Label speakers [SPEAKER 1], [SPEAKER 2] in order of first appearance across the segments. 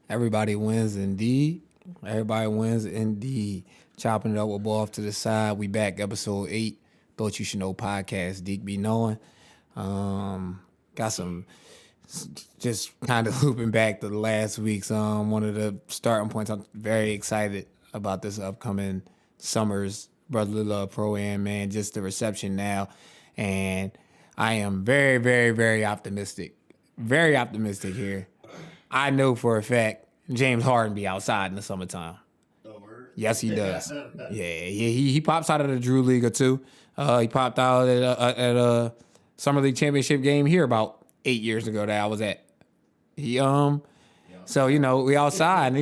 [SPEAKER 1] Everybody wins indeed. Everybody wins indeed. Chopping it up with ball off to the side. We back episode 8. Thought you should know podcast. Deke be knowing. Got some just kind of looping back to the last week's one of the starting points. I'm very excited about this upcoming summer's Brotherly Love Pro Am, man. Just the reception now. And I am very, very, very optimistic. Very optimistic here. I know for a fact James Harden be outside in the summertime.
[SPEAKER 2] Oh, word?
[SPEAKER 1] Yes, he does. Yeah, he pops out of the Drew League or two. He popped out at a summer league championship game here about 8 years ago that I was at. He so we outside,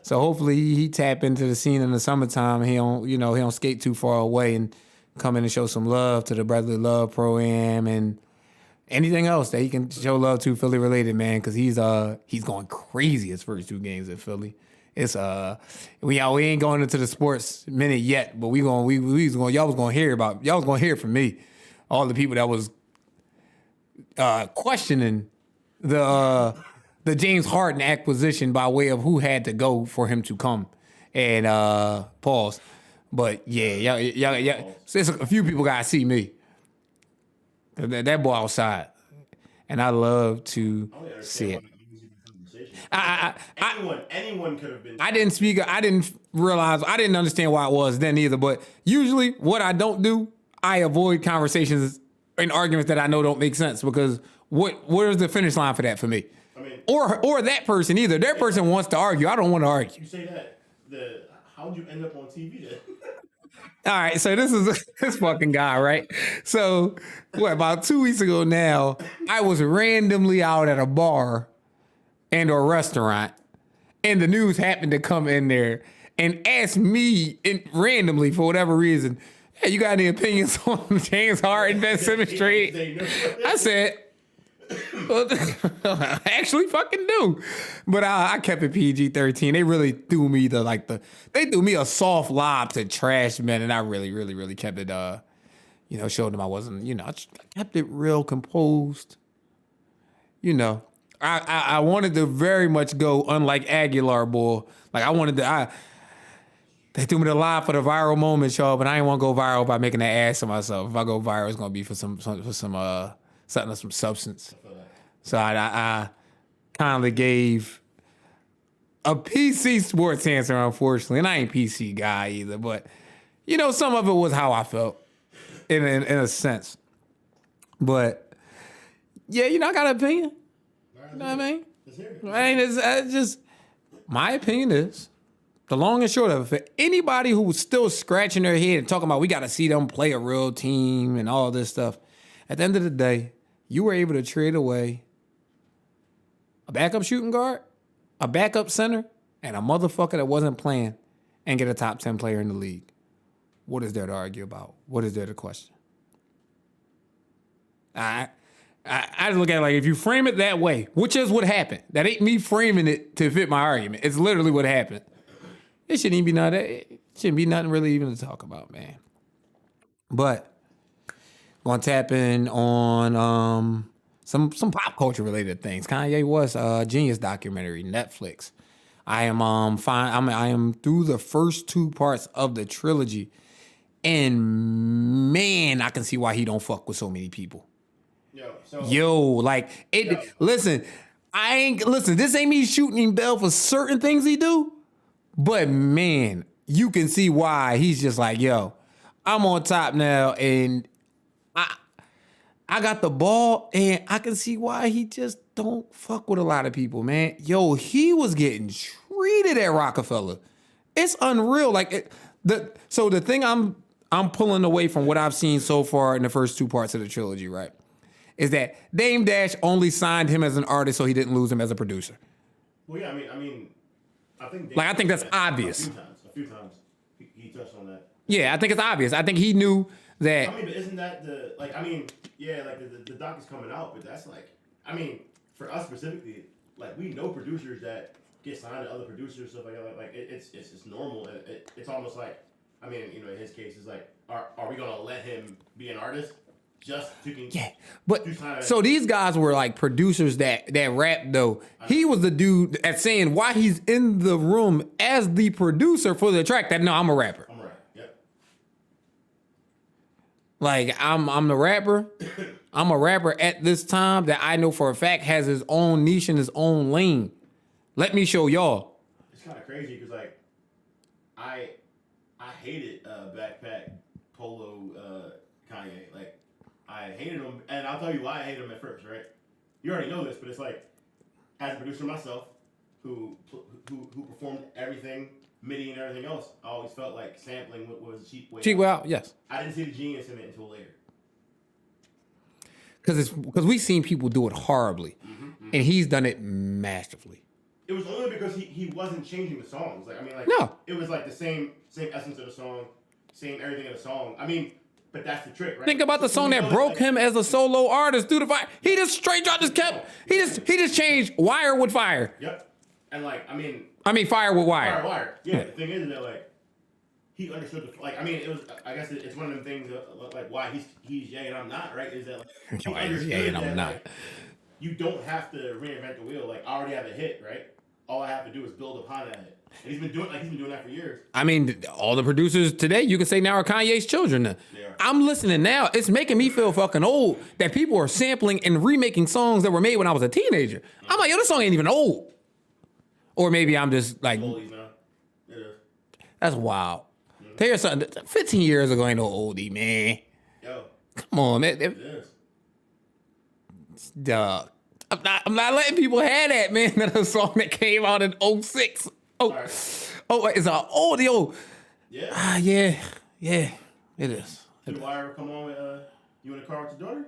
[SPEAKER 1] So hopefully he tap into the scene in the summertime. He don't skate too far away and come in and show some love to the Brotherly Love Pro Am and anything else that he can show love to Philly related, man, because he's going crazy his first 2 games at Philly. It's we ain't going into the sports minute yet, but y'all was gonna hear from me, all the people that was questioning the James Harden acquisition by way of who had to go for him to come and pause. But yeah, so it's a few people gotta see me. That boy outside, and I love to see it.
[SPEAKER 2] Anyone could have been.
[SPEAKER 1] I didn't speak. I didn't realize. I didn't understand why it was then either. But usually, what I don't do, I avoid conversations and arguments that I know don't make sense because where's the finish line for that for me?
[SPEAKER 2] I mean,
[SPEAKER 1] or that person either. That person wants to argue. I don't want to argue.
[SPEAKER 2] You say that. How'd you end up on TV then?
[SPEAKER 1] All right, so this is this fucking guy, right? So, about 2 weeks ago now, I was randomly out at a bar and or restaurant, and the news happened to come in there and ask me randomly for whatever reason, hey, you got any opinions on James Harden, Ben Simmons trade? I said, well, I actually fucking do. But I kept it PG-13. They really threw me they threw me a soft lob to trash, man, and I really, really, really kept it, showed them I wasn't, I kept it real composed. I wanted to very much go unlike Aguilar, boy. Like they threw me the lie for the viral moment, y'all, but I ain't want to go viral by making that ass of myself. If I go viral, it's gonna be for some something of some substance. So I kindly gave a PC sports answer, unfortunately, and I ain't PC guy either. But some of it was how I felt in a sense. But yeah, I got an opinion. You know what I mean? It's just my opinion is the long and short of it. For anybody who's still scratching their head and talking about we got to see them play a real team and all this stuff, at the end of the day, you were able to trade away a backup shooting guard, a backup center, and a motherfucker that wasn't playing and get a top 10 player in the league. What is there to argue about? What is there to question? I just look at it like if you frame it that way, which is what happened. That ain't me framing it to fit my argument. It's literally what happened. It shouldn't even be nothing. It shouldn't be nothing really even to talk about, man. But gonna tap in on some pop culture related things. Kanye West Genius documentary, Netflix. I am fine. I am through the first 2 parts of the trilogy, and man, I can see why he don't fuck with so many people. Listen, this ain't me shooting him Bell for certain things he do, but man, you can see why he's just like, yo, I'm on top now, and I got the ball, and I can see why he just don't fuck with a lot of people, man. Yo, he was getting treated at Rockefeller. It's unreal. So the thing I'm pulling away from what I've seen so far in the first 2 parts of the trilogy, right, is that Dame Dash only signed him as an artist so he didn't lose him as a producer.
[SPEAKER 2] Well, yeah, I think
[SPEAKER 1] I think that's obvious.
[SPEAKER 2] A few times he touched on that.
[SPEAKER 1] Yeah, I think it's obvious. I think he knew that.
[SPEAKER 2] But isn't that the doc is coming out, but that's for us specifically, we know producers that get signed to other producers, stuff like that. It's normal. It's almost like, in his case, it's like, are we gonna let him be an artist? just to
[SPEAKER 1] Yeah, but
[SPEAKER 2] to sign
[SPEAKER 1] so these guys were like producers that rap though. He was the dude at saying why he's in the room as the producer for the track. That no, I'm a rapper.
[SPEAKER 2] I'm right. Yep.
[SPEAKER 1] Like I'm the rapper. I'm a rapper at this time that I know for a fact has his own niche and his own lane. Let me show y'all.
[SPEAKER 2] It's kind of crazy because like I hated backpack polo Kanye. Like I hated him, and I'll tell you why I hated him at first. Right? You already know this, but it's like as a producer myself, who performed everything MIDI and everything else, I always felt like sampling was a cheap way.
[SPEAKER 1] Cheap out, yes.
[SPEAKER 2] I didn't see the genius in it until later.
[SPEAKER 1] Because we've seen people do it horribly, and he's done it masterfully.
[SPEAKER 2] It was only because he wasn't changing the songs. Like I mean, like
[SPEAKER 1] No.
[SPEAKER 2] It was like the same essence of the song, same everything of the song. I mean, but that's the trick, right?
[SPEAKER 1] Think about the song that broke him as a solo artist through the fire. He just straight dropped, he just changed wire with fire.
[SPEAKER 2] Yep. And like I mean
[SPEAKER 1] fire with wire.
[SPEAKER 2] Wire. Yeah. The thing is that like he understood the like. I mean, it was. I guess it's one of them things like why he's Ye and I'm not, right? Is that like he understood
[SPEAKER 1] Ye and I'm
[SPEAKER 2] that,
[SPEAKER 1] not.
[SPEAKER 2] like, you don't have to reinvent the wheel. Like I already have a hit, right? All I have to do is build upon that hit. And he's been doing that for years.
[SPEAKER 1] I mean, all the producers today, you can say now are Kanye's children. Now. I'm listening now. It's making me feel fucking old that people are sampling and remaking songs that were made when I was a teenager. I'm like, yo, this song ain't even old. Or maybe I'm just like,
[SPEAKER 2] Oldies now. It is.
[SPEAKER 1] That's wild. Tell you something, 15 years ago ain't no oldie, man.
[SPEAKER 2] Yo.
[SPEAKER 1] Come on, man.
[SPEAKER 2] It is.
[SPEAKER 1] Dog. I'm not letting people have that, man. That's a song that came out in 06.
[SPEAKER 2] Right.
[SPEAKER 1] It's an oldie. Oh.
[SPEAKER 2] Yeah.
[SPEAKER 1] Yeah. Yeah. It is.
[SPEAKER 2] Did Wire come on with you in the car with your daughter?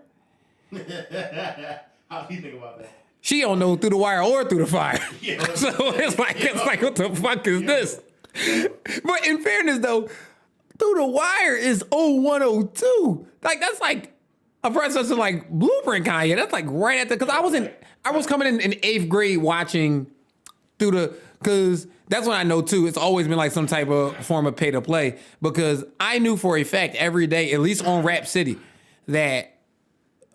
[SPEAKER 2] How do you think about that?
[SPEAKER 1] She don't know through the wire or through the fire.
[SPEAKER 2] Yeah,
[SPEAKER 1] so it's like, what the fuck is this? But in fairness, though, through the wire is 0102. Like that's like a predecessor like Blueprint Kanye. That's like right at the because I was coming in 8th grade watching through the because that's when I know too. It's always been like some type of form of pay to play because I knew for a fact every day, at least on Rap City, that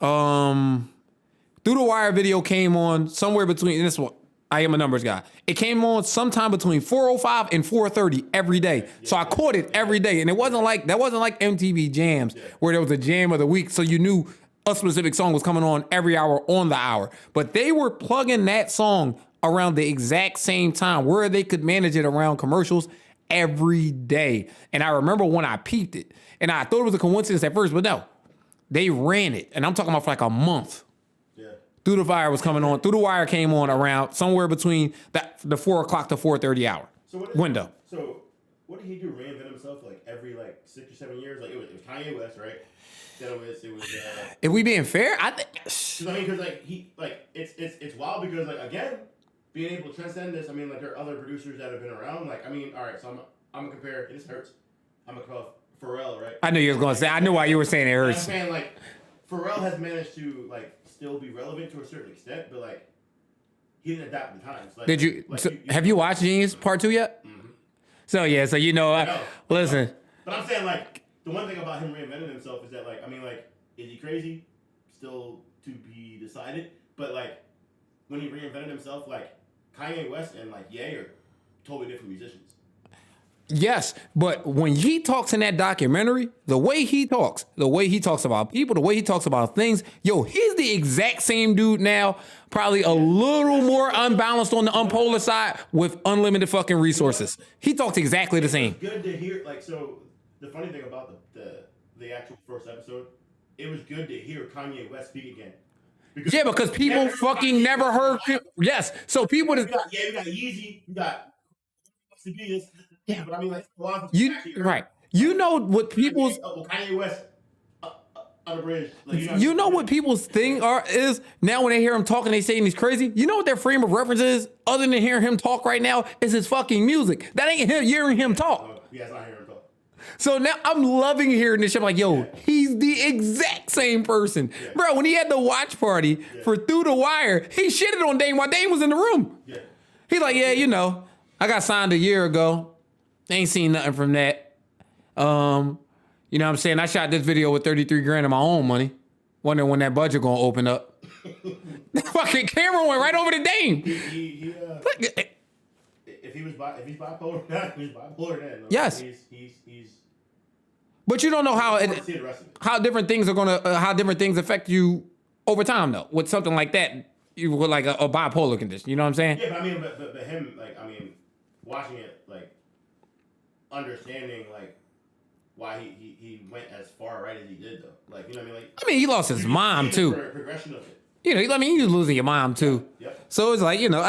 [SPEAKER 1] Through the Wire video came on somewhere between this one. I am a numbers guy. It came on sometime between 4:05 and 4:30 every day. So I caught it every day, and that wasn't like MTV Jams where there was a jam of the week, so you knew a specific song was coming on every hour on the hour. But they were plugging that song around the exact same time where they could manage it around commercials every day. And I remember when I peeped it, and I thought it was a coincidence at first, but no, they ran it, and I'm talking about for like a month. Through the Wire was coming on. Through the Wire came on around somewhere between the 4 o'clock to 4:30 hour window.
[SPEAKER 2] So what did he do? Reinvent himself like every 6 or 7 years? Like it was Kanye West, right? Then it was.
[SPEAKER 1] If we being fair, I think.
[SPEAKER 2] I mean, because it's wild because again, being able to transcend this. I mean, there are other producers that have been around. Like I mean, all right. So I'm gonna compare. And this hurts. I'm gonna compare Pharrell, right?
[SPEAKER 1] I knew you was gonna say. I knew why you were saying it hurts.
[SPEAKER 2] I'm saying Pharrell has managed to still be relevant to a certain extent, but he didn't adapt to the times.
[SPEAKER 1] Did you? Have you watched Genius Part 2 yet? Mm-hmm. So yeah, so you know, listen.
[SPEAKER 2] But I'm saying the one thing about him reinventing himself is that is he crazy? Still to be decided. But when he reinvented himself, Kanye West and Ye are totally different musicians.
[SPEAKER 1] Yes, but when he talks in that documentary, the way he talks about people, the way he talks about things, he's the exact same dude now, probably a little more unbalanced on the unpolar side with unlimited fucking resources. He talks exactly the same.
[SPEAKER 2] It's good to hear, so the funny thing about the actual first episode, it was good to hear Kanye West speak again.
[SPEAKER 1] Because people fucking never heard him. Yes, so people...
[SPEAKER 2] We got Yeezy, we got... Yeah, but I mean,
[SPEAKER 1] right. You know what people's
[SPEAKER 2] Kanye West unabridged.
[SPEAKER 1] You know what people's thing is now when they hear him talking, they saying he's crazy. You know what their frame of reference is, other than hearing him talk right now, is his fucking music. That ain't him hearing him talk.
[SPEAKER 2] Yeah, it's not hearing him talk.
[SPEAKER 1] So now I'm loving hearing this shit. I'm like, he's the exact same person, bro. When he had the watch party for Through the Wire, he shitted on Dame while Dame was in the room. Yeah. He's like, I got signed a year ago. Ain't seen nothing from that. You know what I'm saying? I shot this video with 33 grand of my own money. Wondering when that budget gonna open up. The fucking camera went right over the Dame.
[SPEAKER 2] If he's bipolar, he's bipolar then.
[SPEAKER 1] Yes.
[SPEAKER 2] He's.
[SPEAKER 1] But you don't know
[SPEAKER 2] I want to see the rest of it.
[SPEAKER 1] how different things are gonna how different things affect you over time though. With something like that, you with like a bipolar condition. You know what I'm saying?
[SPEAKER 2] Yeah, but I mean, but him, like, I mean, watching it, like, understanding, like, why he went as far right as he did, though. Like, you know what I mean? Like,
[SPEAKER 1] he lost his mom too.
[SPEAKER 2] Progression of it.
[SPEAKER 1] You know, I mean, you're losing your mom too.
[SPEAKER 2] Yep.
[SPEAKER 1] So it's like, you know,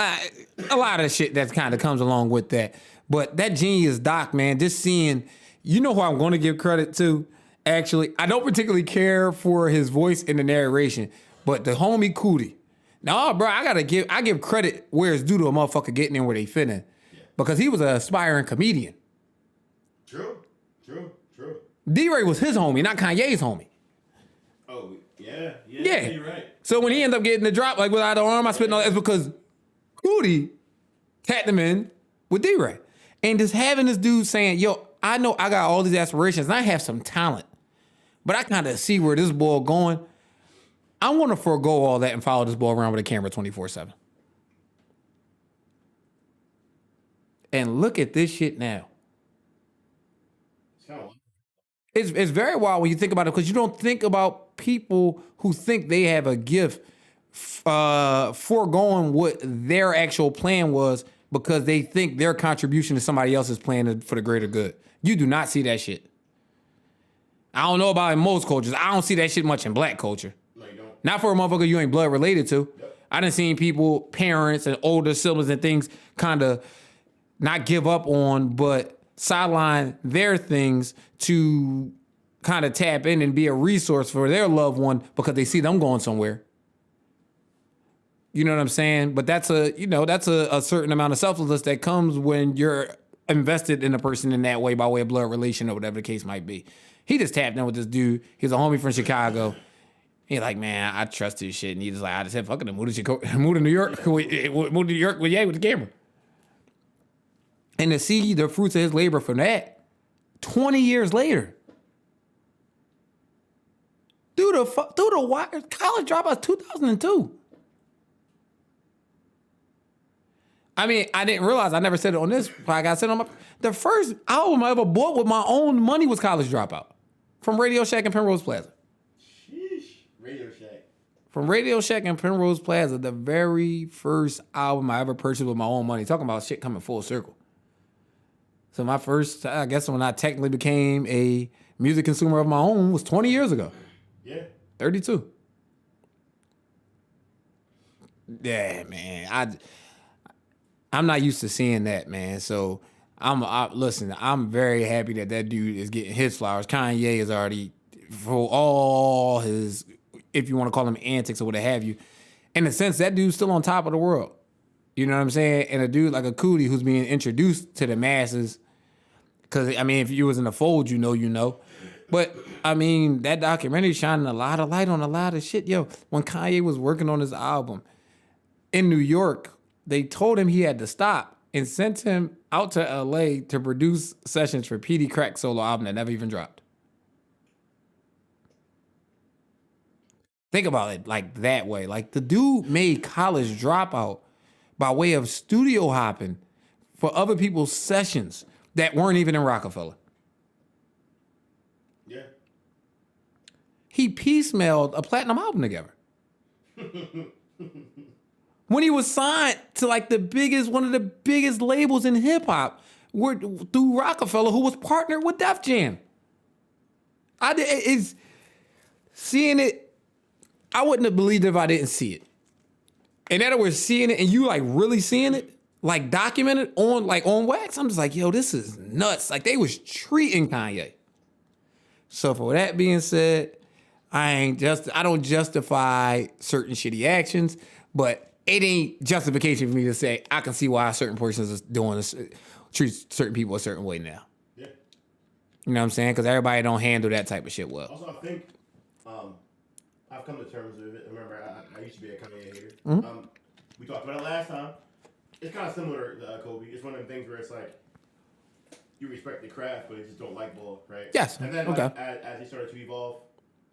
[SPEAKER 1] a lot of shit that kind of comes along with that. But that genius doc, man, just seeing, you know who I'm going to give credit to? Actually, I don't particularly care for his voice in the narration, but the homie Cootie. Now, bro, I give credit where it's due to a motherfucker getting in where they fit in. Yeah. Because he was an aspiring comedian.
[SPEAKER 2] True.
[SPEAKER 1] D-Ray was his homie, not Kanye's homie.
[SPEAKER 2] Oh, yeah, you're right.
[SPEAKER 1] So when he ended up getting the drop, like without the arm, I spit all that's because Cootie tapped him in with D-Ray. And just having this dude saying, yo, I know I got all these aspirations and I have some talent, but I kind of see where this boy going. I want to forego all that and follow this boy around with a camera 24/7. And look at this shit now.
[SPEAKER 2] It's kind of.
[SPEAKER 1] It's very wild when you think about it because you don't think about people who think they have a gift foregoing what their actual plan was because they think their contribution to somebody else's plan for the greater good. You do not see that shit. I don't know about in most cultures. I don't see that shit much in black culture.
[SPEAKER 2] No, you don't.
[SPEAKER 1] Not for a motherfucker you ain't blood related to.
[SPEAKER 2] Yep.
[SPEAKER 1] I done seen people, parents and older siblings and things kind of not give up on, but sideline their things to kind of tap in and be a resource for their loved one because they see them going somewhere. You know what I'm saying? But that's a certain amount of selflessness that comes when you're invested in a person in that way by way of blood relation or whatever the case might be. He just tapped in with this dude. He's a homie from Chicago. He's like, man, I trust this shit. And he just like, I just said, fuck it, move to New York. Move to New York with the camera. And to see the fruits of his labor from that 20 years later. Dude, the college dropout 2002. I mean, I didn't realize, I never said it on this podcast. I said on the first album I ever bought with my own money was College Dropout from Radio Shack and Penrose Plaza.
[SPEAKER 2] Sheesh. Radio Shack.
[SPEAKER 1] From Radio Shack and Penrose Plaza, the very first album I ever purchased with my own money. Talking about shit coming full circle. So my first, I guess when I technically became a music consumer of my own was 20 years ago.
[SPEAKER 2] Yeah.
[SPEAKER 1] 32. Yeah, man. I'm not used to seeing that, man. So listen, I'm very happy that dude is getting his flowers. Kanye is already, for all his, if you want to call him antics or what have you, in a sense, that dude's still on top of the world. You know what I'm saying? And a dude like a Cootie who's being introduced to the masses. Because, I mean, if you was in the fold, you know. But, I mean, that documentary shining a lot of light on a lot of shit. Yo, when Kanye was working on his album in New York, they told him he had to stop and sent him out to L.A. to produce sessions for P.D. Crack's solo album that never even dropped. Think about it like that way. Like, the dude made College Dropout by way of studio hopping for other people's sessions that weren't even in Rockefeller.
[SPEAKER 2] Yeah.
[SPEAKER 1] He piecemealed a platinum album together. When he was signed to like one of the biggest labels in hip hop, through Rockefeller, who was partnered with Def Jam. Seeing it, I wouldn't have believed it if I didn't see it. In other words, seeing it and you like really seeing it, like documented on wax, I'm just like, yo, this is nuts. Like they was treating Kanye. So for that being said, I don't justify certain shitty actions, but it ain't justification for me to say I can see why certain persons is doing this, treat certain people a certain way now.
[SPEAKER 2] Yeah.
[SPEAKER 1] You know what I'm saying? Because everybody don't handle that type of shit well.
[SPEAKER 2] Also, I think I've come to terms with it. Remember, I used to be a Kanye hater.
[SPEAKER 1] Mm-hmm.
[SPEAKER 2] We talked about it last time. It's kind of similar to Kobe. It's one of them things where it's like you respect the craft, but you just don't like ball, right?
[SPEAKER 1] Yes.
[SPEAKER 2] And then
[SPEAKER 1] okay.
[SPEAKER 2] as he started to evolve,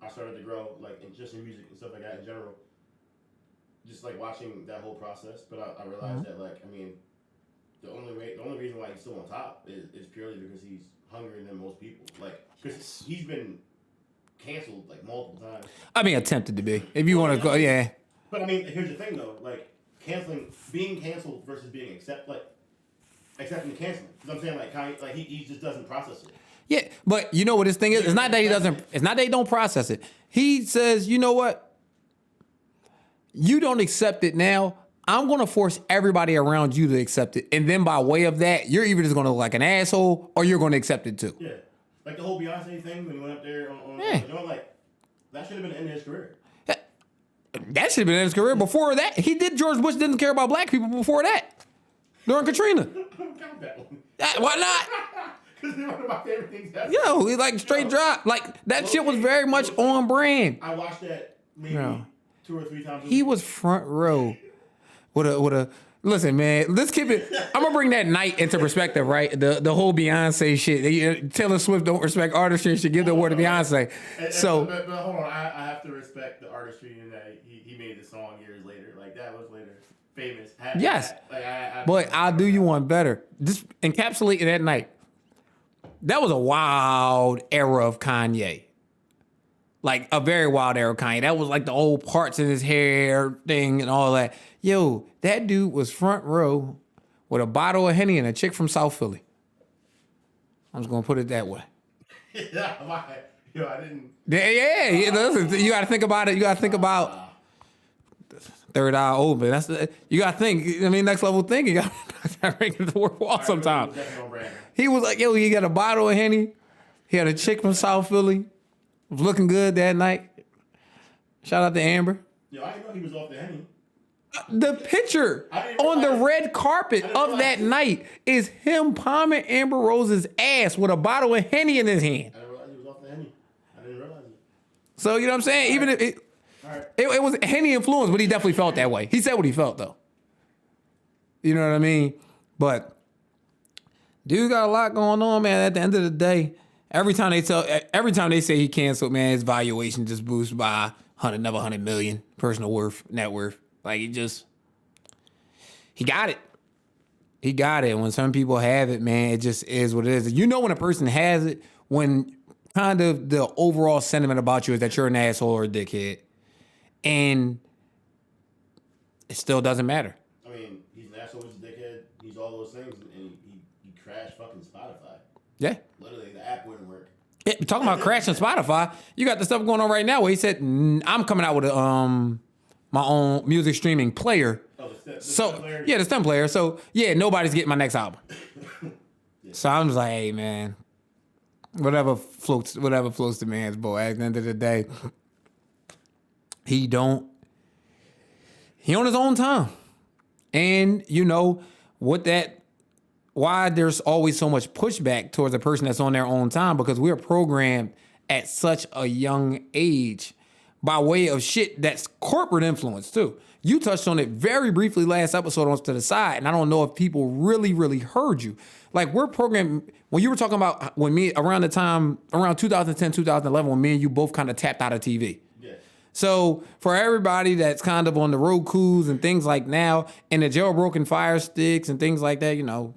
[SPEAKER 2] I started to grow, like just in music and stuff like that in general. Just like watching that whole process, but I realized that like I mean, the only reason why he's still on top is purely because he's hungrier than most people. Like because he's been canceled like multiple times.
[SPEAKER 1] I mean, attempted to be. If you want to go, yeah.
[SPEAKER 2] But I mean, here's the thing though, like being canceled versus being accepting the canceling. You know what I'm saying? Like Kanye, like he just doesn't process it.
[SPEAKER 1] Yeah, but you know what his thing is? It's not that he doesn't. It's not that he don't process it. He says, you know what? You don't accept it now. I'm going to force everybody around you to accept it. And then by way of that, you're either just going to look like an asshole or you're going to accept it too.
[SPEAKER 2] Yeah. Like the whole Beyonce thing when he went up there on like, that should have been the end of his career.
[SPEAKER 1] That should have been in his career. Before that, he did. George Bush didn't care about black people before that. During Katrina.
[SPEAKER 2] Count that one.
[SPEAKER 1] Why not?
[SPEAKER 2] Because they're one of my favorite things ever.
[SPEAKER 1] Yo, he like straight drop. Like that shit was very much on brand.
[SPEAKER 2] I watched that maybe 2 or 3 times.
[SPEAKER 1] He was front row with a. Listen, man, let's keep it. I'm gonna bring that night into perspective, right? The whole Beyonce shit. Taylor Swift don't respect artistry and should give the award to Beyonce.
[SPEAKER 2] But hold on, I have to respect the artistry in that he made the song years later. Like that was later famous.
[SPEAKER 1] Yes, but I'll do you one better. Just encapsulating that night. That was a wild era of Kanye. Like a very wild era of Kanye. That was like the old parts in his hair thing and all that. Yo, that dude was front row with a bottle of Henny and a chick from South Philly. I'm just gonna put it that way.
[SPEAKER 2] Yo, I didn't.
[SPEAKER 1] Yeah. Listen, you got to think about it. You got to think about third eye open. You got to think. I mean, next level thinking. You got to make it worthwhile sometimes. He was like, yo, he got a bottle of Henny. He had a chick from South Philly. Was looking good that night. Shout out to Amber.
[SPEAKER 2] Yo, I didn't know he was off the Henny.
[SPEAKER 1] The picture on the red carpet of that night is him palming Amber Rose's ass with a bottle of Henny in his hand.
[SPEAKER 2] I didn't realize he was off the Henny. I didn't realize it.
[SPEAKER 1] So, you know what I'm saying? Even if it was Henny influence, but he definitely felt that way. He said what he felt, though. You know what I mean? But dude got a lot going on, man. At the end of the day, every time they say he canceled, man, his valuation just boosts by another 100 million personal net worth. Like he got it. He got it. When some people have it, man, it just is what it is. You know when a person has it, when kind of the overall sentiment about you is that you're an asshole or a dickhead. And it still doesn't matter.
[SPEAKER 2] I mean, he's an asshole, he's a dickhead, he's all those things, and he crashed fucking Spotify. Yeah. Literally, the app wouldn't work.
[SPEAKER 1] Yeah, talking about crashing Spotify, you got the stuff going on right now where he said, I'm coming out with my own music streaming player. Oh, the STEM player? Yeah, the STEM player. So, yeah, nobody's getting my next album. Yeah. So I'm just like, hey, man, whatever floats the man's boat. At the end of the day, he on his own time. And, you know, why there's always so much pushback towards a person that's on their own time, because we're programmed at such a young age by way of shit that's corporate influence too. You touched on it very briefly last episode on To the Side, and I don't know if people really, really heard you. Like we're programmed, when you were talking about around 2010, 2011, when me and you both kind of tapped out of TV. Yeah. So for everybody that's kind of on the Rokus and things like now, and the jailbroken Fire Sticks and things like that, you know,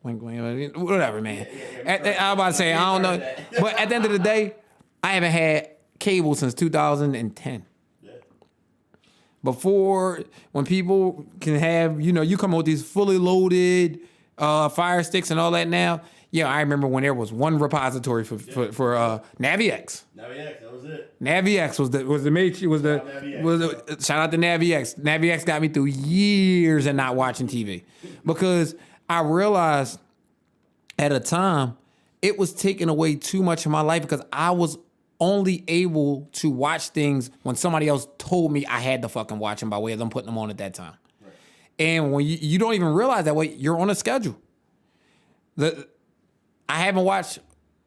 [SPEAKER 1] whatever, man. I'm about to say, I don't know. But at the end of the day, I haven't had cable since 2010. Yeah. Before, when people can have, you know, you come up with these fully loaded Fire Sticks and all that now. Yeah, I remember when there was one repository for NaviX.
[SPEAKER 2] NaviX, that was it.
[SPEAKER 1] NaviX was the shout out to NaviX. NaviX got me through years of not watching TV because I realized at a time it was taking away too much of my life because I was only able to watch things when somebody else told me I had to fucking watch them by way of them putting them on at that time. Right. And when you don't even realize that way, you're on a schedule. I haven't watched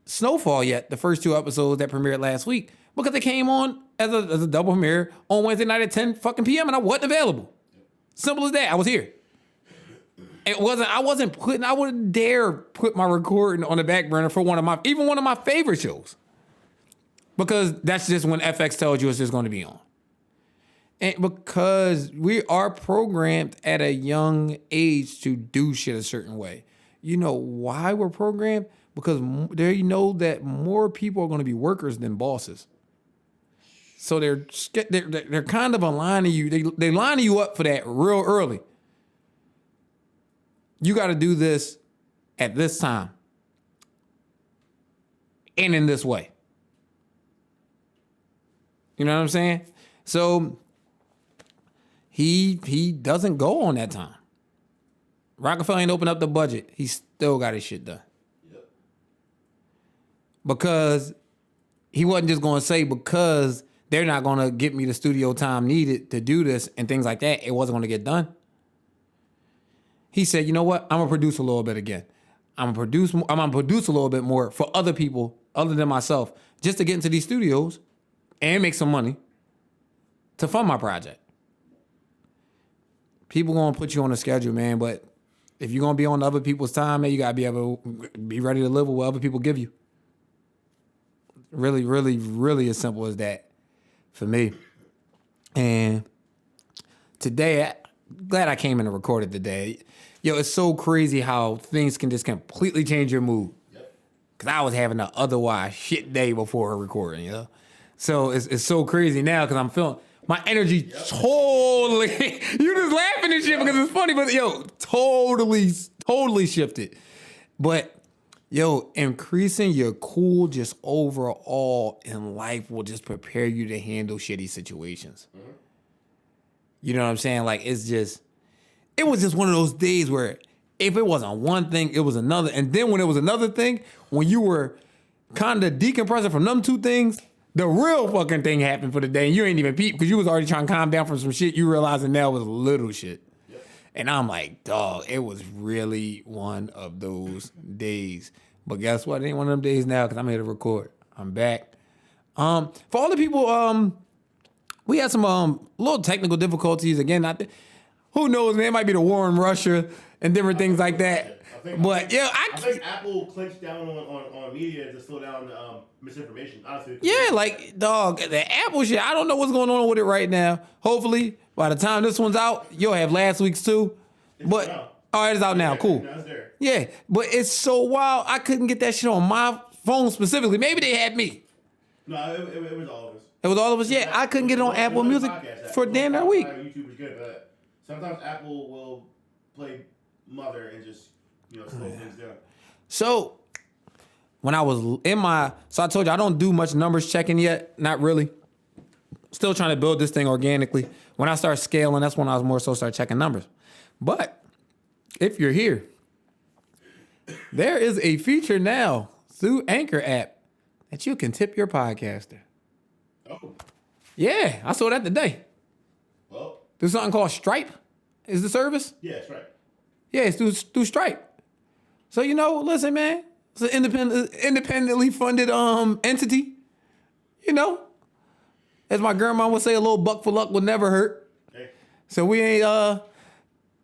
[SPEAKER 1] Snowfall yet, the first 2 episodes that premiered last week, because they came on as a double premiere on Wednesday night at 10 fucking p.m. and I wasn't available. Simple as that. I was here. I wouldn't dare put my recording on the back burner for one of my favorite shows. Because that's just when FX tells you it's just going to be on. And because we are programmed at a young age to do shit a certain way. You know why we're programmed? Because they know that more people are going to be workers than bosses. So they're kind of aligning you. They lining you up for that real early. You got to do this at this time and in this way. You know what I'm saying? So he doesn't go on that time. Rockefeller ain't opened up the budget. He still got his shit done. Yep. Because he wasn't just going to say because they're not going to get me the studio time needed to do this and things like that. It wasn't going to get done. He said, you know what? I'm going to produce a little bit again. I'm going to produce a little bit more for other people other than myself just to get into these studios and make some money to fund my project. People going to put you on a schedule, man, but if you're going to be on other people's time, man, you got to be able to be ready to live with what other people give you. Really, really, really as simple as that for me. And today, I'm glad I came in and recorded today. Yo, it's so crazy how things can just completely change your mood. Because I was having an otherwise shit day before recording, you know? So it's so crazy now because I'm feeling my energy totally. You just laughing and shit because it's funny, but yo, totally shifted. But yo, increasing your cool just overall in life will just prepare you to handle shitty situations. Mm-hmm. You know what I'm saying? Like it was just one of those days where if it wasn't one thing, it was another. And then when it was another thing, when you were kind of decompressing from them two things, the real fucking thing happened for the day, and you ain't even peep because you was already trying to calm down from some shit you realizing now was little shit. Yep. And I'm like, dog, it was really one of those days. But guess what? It ain't one of them days now because I'm here to record. I'm back. For all the people, we had some little technical difficulties. Again, who knows, man? It might be the war in Russia and different things like that. I
[SPEAKER 2] think Apple clinched down on media to slow down misinformation. Honestly,
[SPEAKER 1] yeah, like dog, the Apple shit. I don't know what's going on with it right now. Hopefully, by the time this one's out, you'll have last week's too. It's out now. Cool.
[SPEAKER 2] It's there.
[SPEAKER 1] Yeah, but it's so wild. I couldn't get that shit on my phone specifically. Maybe they had me.
[SPEAKER 2] No, it was all of us.
[SPEAKER 1] It was all of us. Yeah, I couldn't get it on Apple Music for damn near a week.
[SPEAKER 2] YouTube is good, but sometimes Apple will play mother and just slow things down.
[SPEAKER 1] So when I was so I told you I don't do much numbers checking yet. Not really. Still trying to build this thing organically. When I start scaling, that's when I was more so start checking numbers. But if you're here, there is a feature now through Anchor app that you can tip your podcaster.
[SPEAKER 2] Oh.
[SPEAKER 1] Yeah, I saw that today.
[SPEAKER 2] Well.
[SPEAKER 1] There's something called Stripe. Is the service?
[SPEAKER 2] Yeah, it's right.
[SPEAKER 1] Yeah, it's through Stripe. So listen, man, it's an independently funded entity. As my grandma would say, a little buck for luck would never hurt.
[SPEAKER 2] Hey.
[SPEAKER 1] So we ain't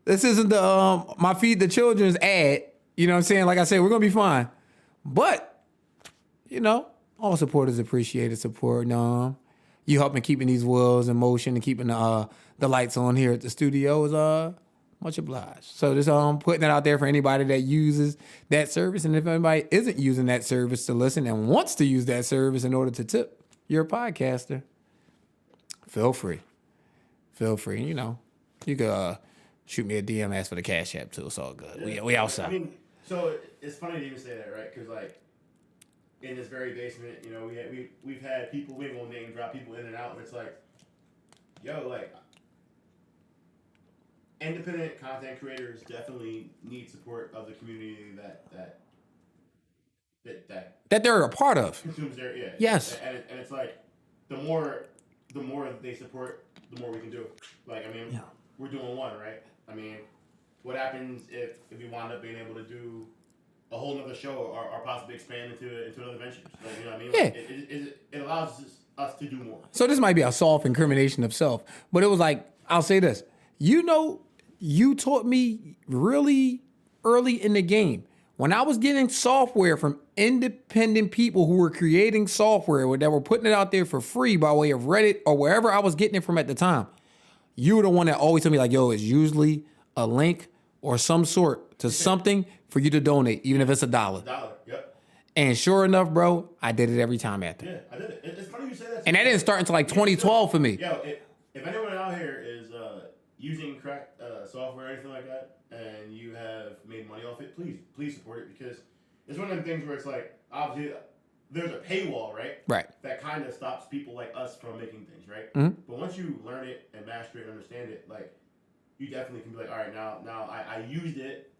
[SPEAKER 1] this isn't the my Feed the Children's ad. You know what I'm saying? Like I said, we're gonna be fine. But all support is appreciated. Support, you helping keeping these wheels in motion and keeping the lights on here at the studio is much obliged. So just putting that out there for anybody that uses that service, and if anybody isn't using that service to listen and wants to use that service in order to tip your podcaster, feel free. You could shoot me a DM, ask for the Cash App too. It's all good. Yeah. We outside.
[SPEAKER 2] I mean, so it's funny to even say that, right? Because like in this very basement, we've had people, we ain't gonna name drop people in and out, and it's like, yo, like. Independent content creators definitely need support of the community
[SPEAKER 1] that they're a part of.
[SPEAKER 2] Consumes their
[SPEAKER 1] Yes.
[SPEAKER 2] And it's like the more they support, the more we can do. Like we're doing one, right? I mean, what happens if we wind up being able to do a whole nother show or possibly expand into other ventures? Like, you know what I mean?
[SPEAKER 1] Yeah.
[SPEAKER 2] Like, it allows us to do more.
[SPEAKER 1] So this might be a soft incrimination of self, but it was like, I'll say this. You taught me really early in the game When I was getting software from independent people who were creating software that were putting it out there for free by way of Reddit or wherever I was getting it from at the time, you were the one that always told me like, yo, it's usually a link or some sort to something for you to donate, even if it's $1.
[SPEAKER 2] $1, yep.
[SPEAKER 1] And sure enough, bro, I did it every time after.
[SPEAKER 2] Yeah, I did it. It's funny you say that.
[SPEAKER 1] And that didn't start until like 2012 for me.
[SPEAKER 2] Yo, if anyone out here is using crack software or anything like that, and you have made money off it, please support it, because it's one of them things where it's like, obviously, there's a paywall, right?
[SPEAKER 1] Right.
[SPEAKER 2] That kind of stops people like us from making things, right?
[SPEAKER 1] Mm-hmm.
[SPEAKER 2] But once you learn it and master it and understand it, like, you definitely can be like, all right, now I used it,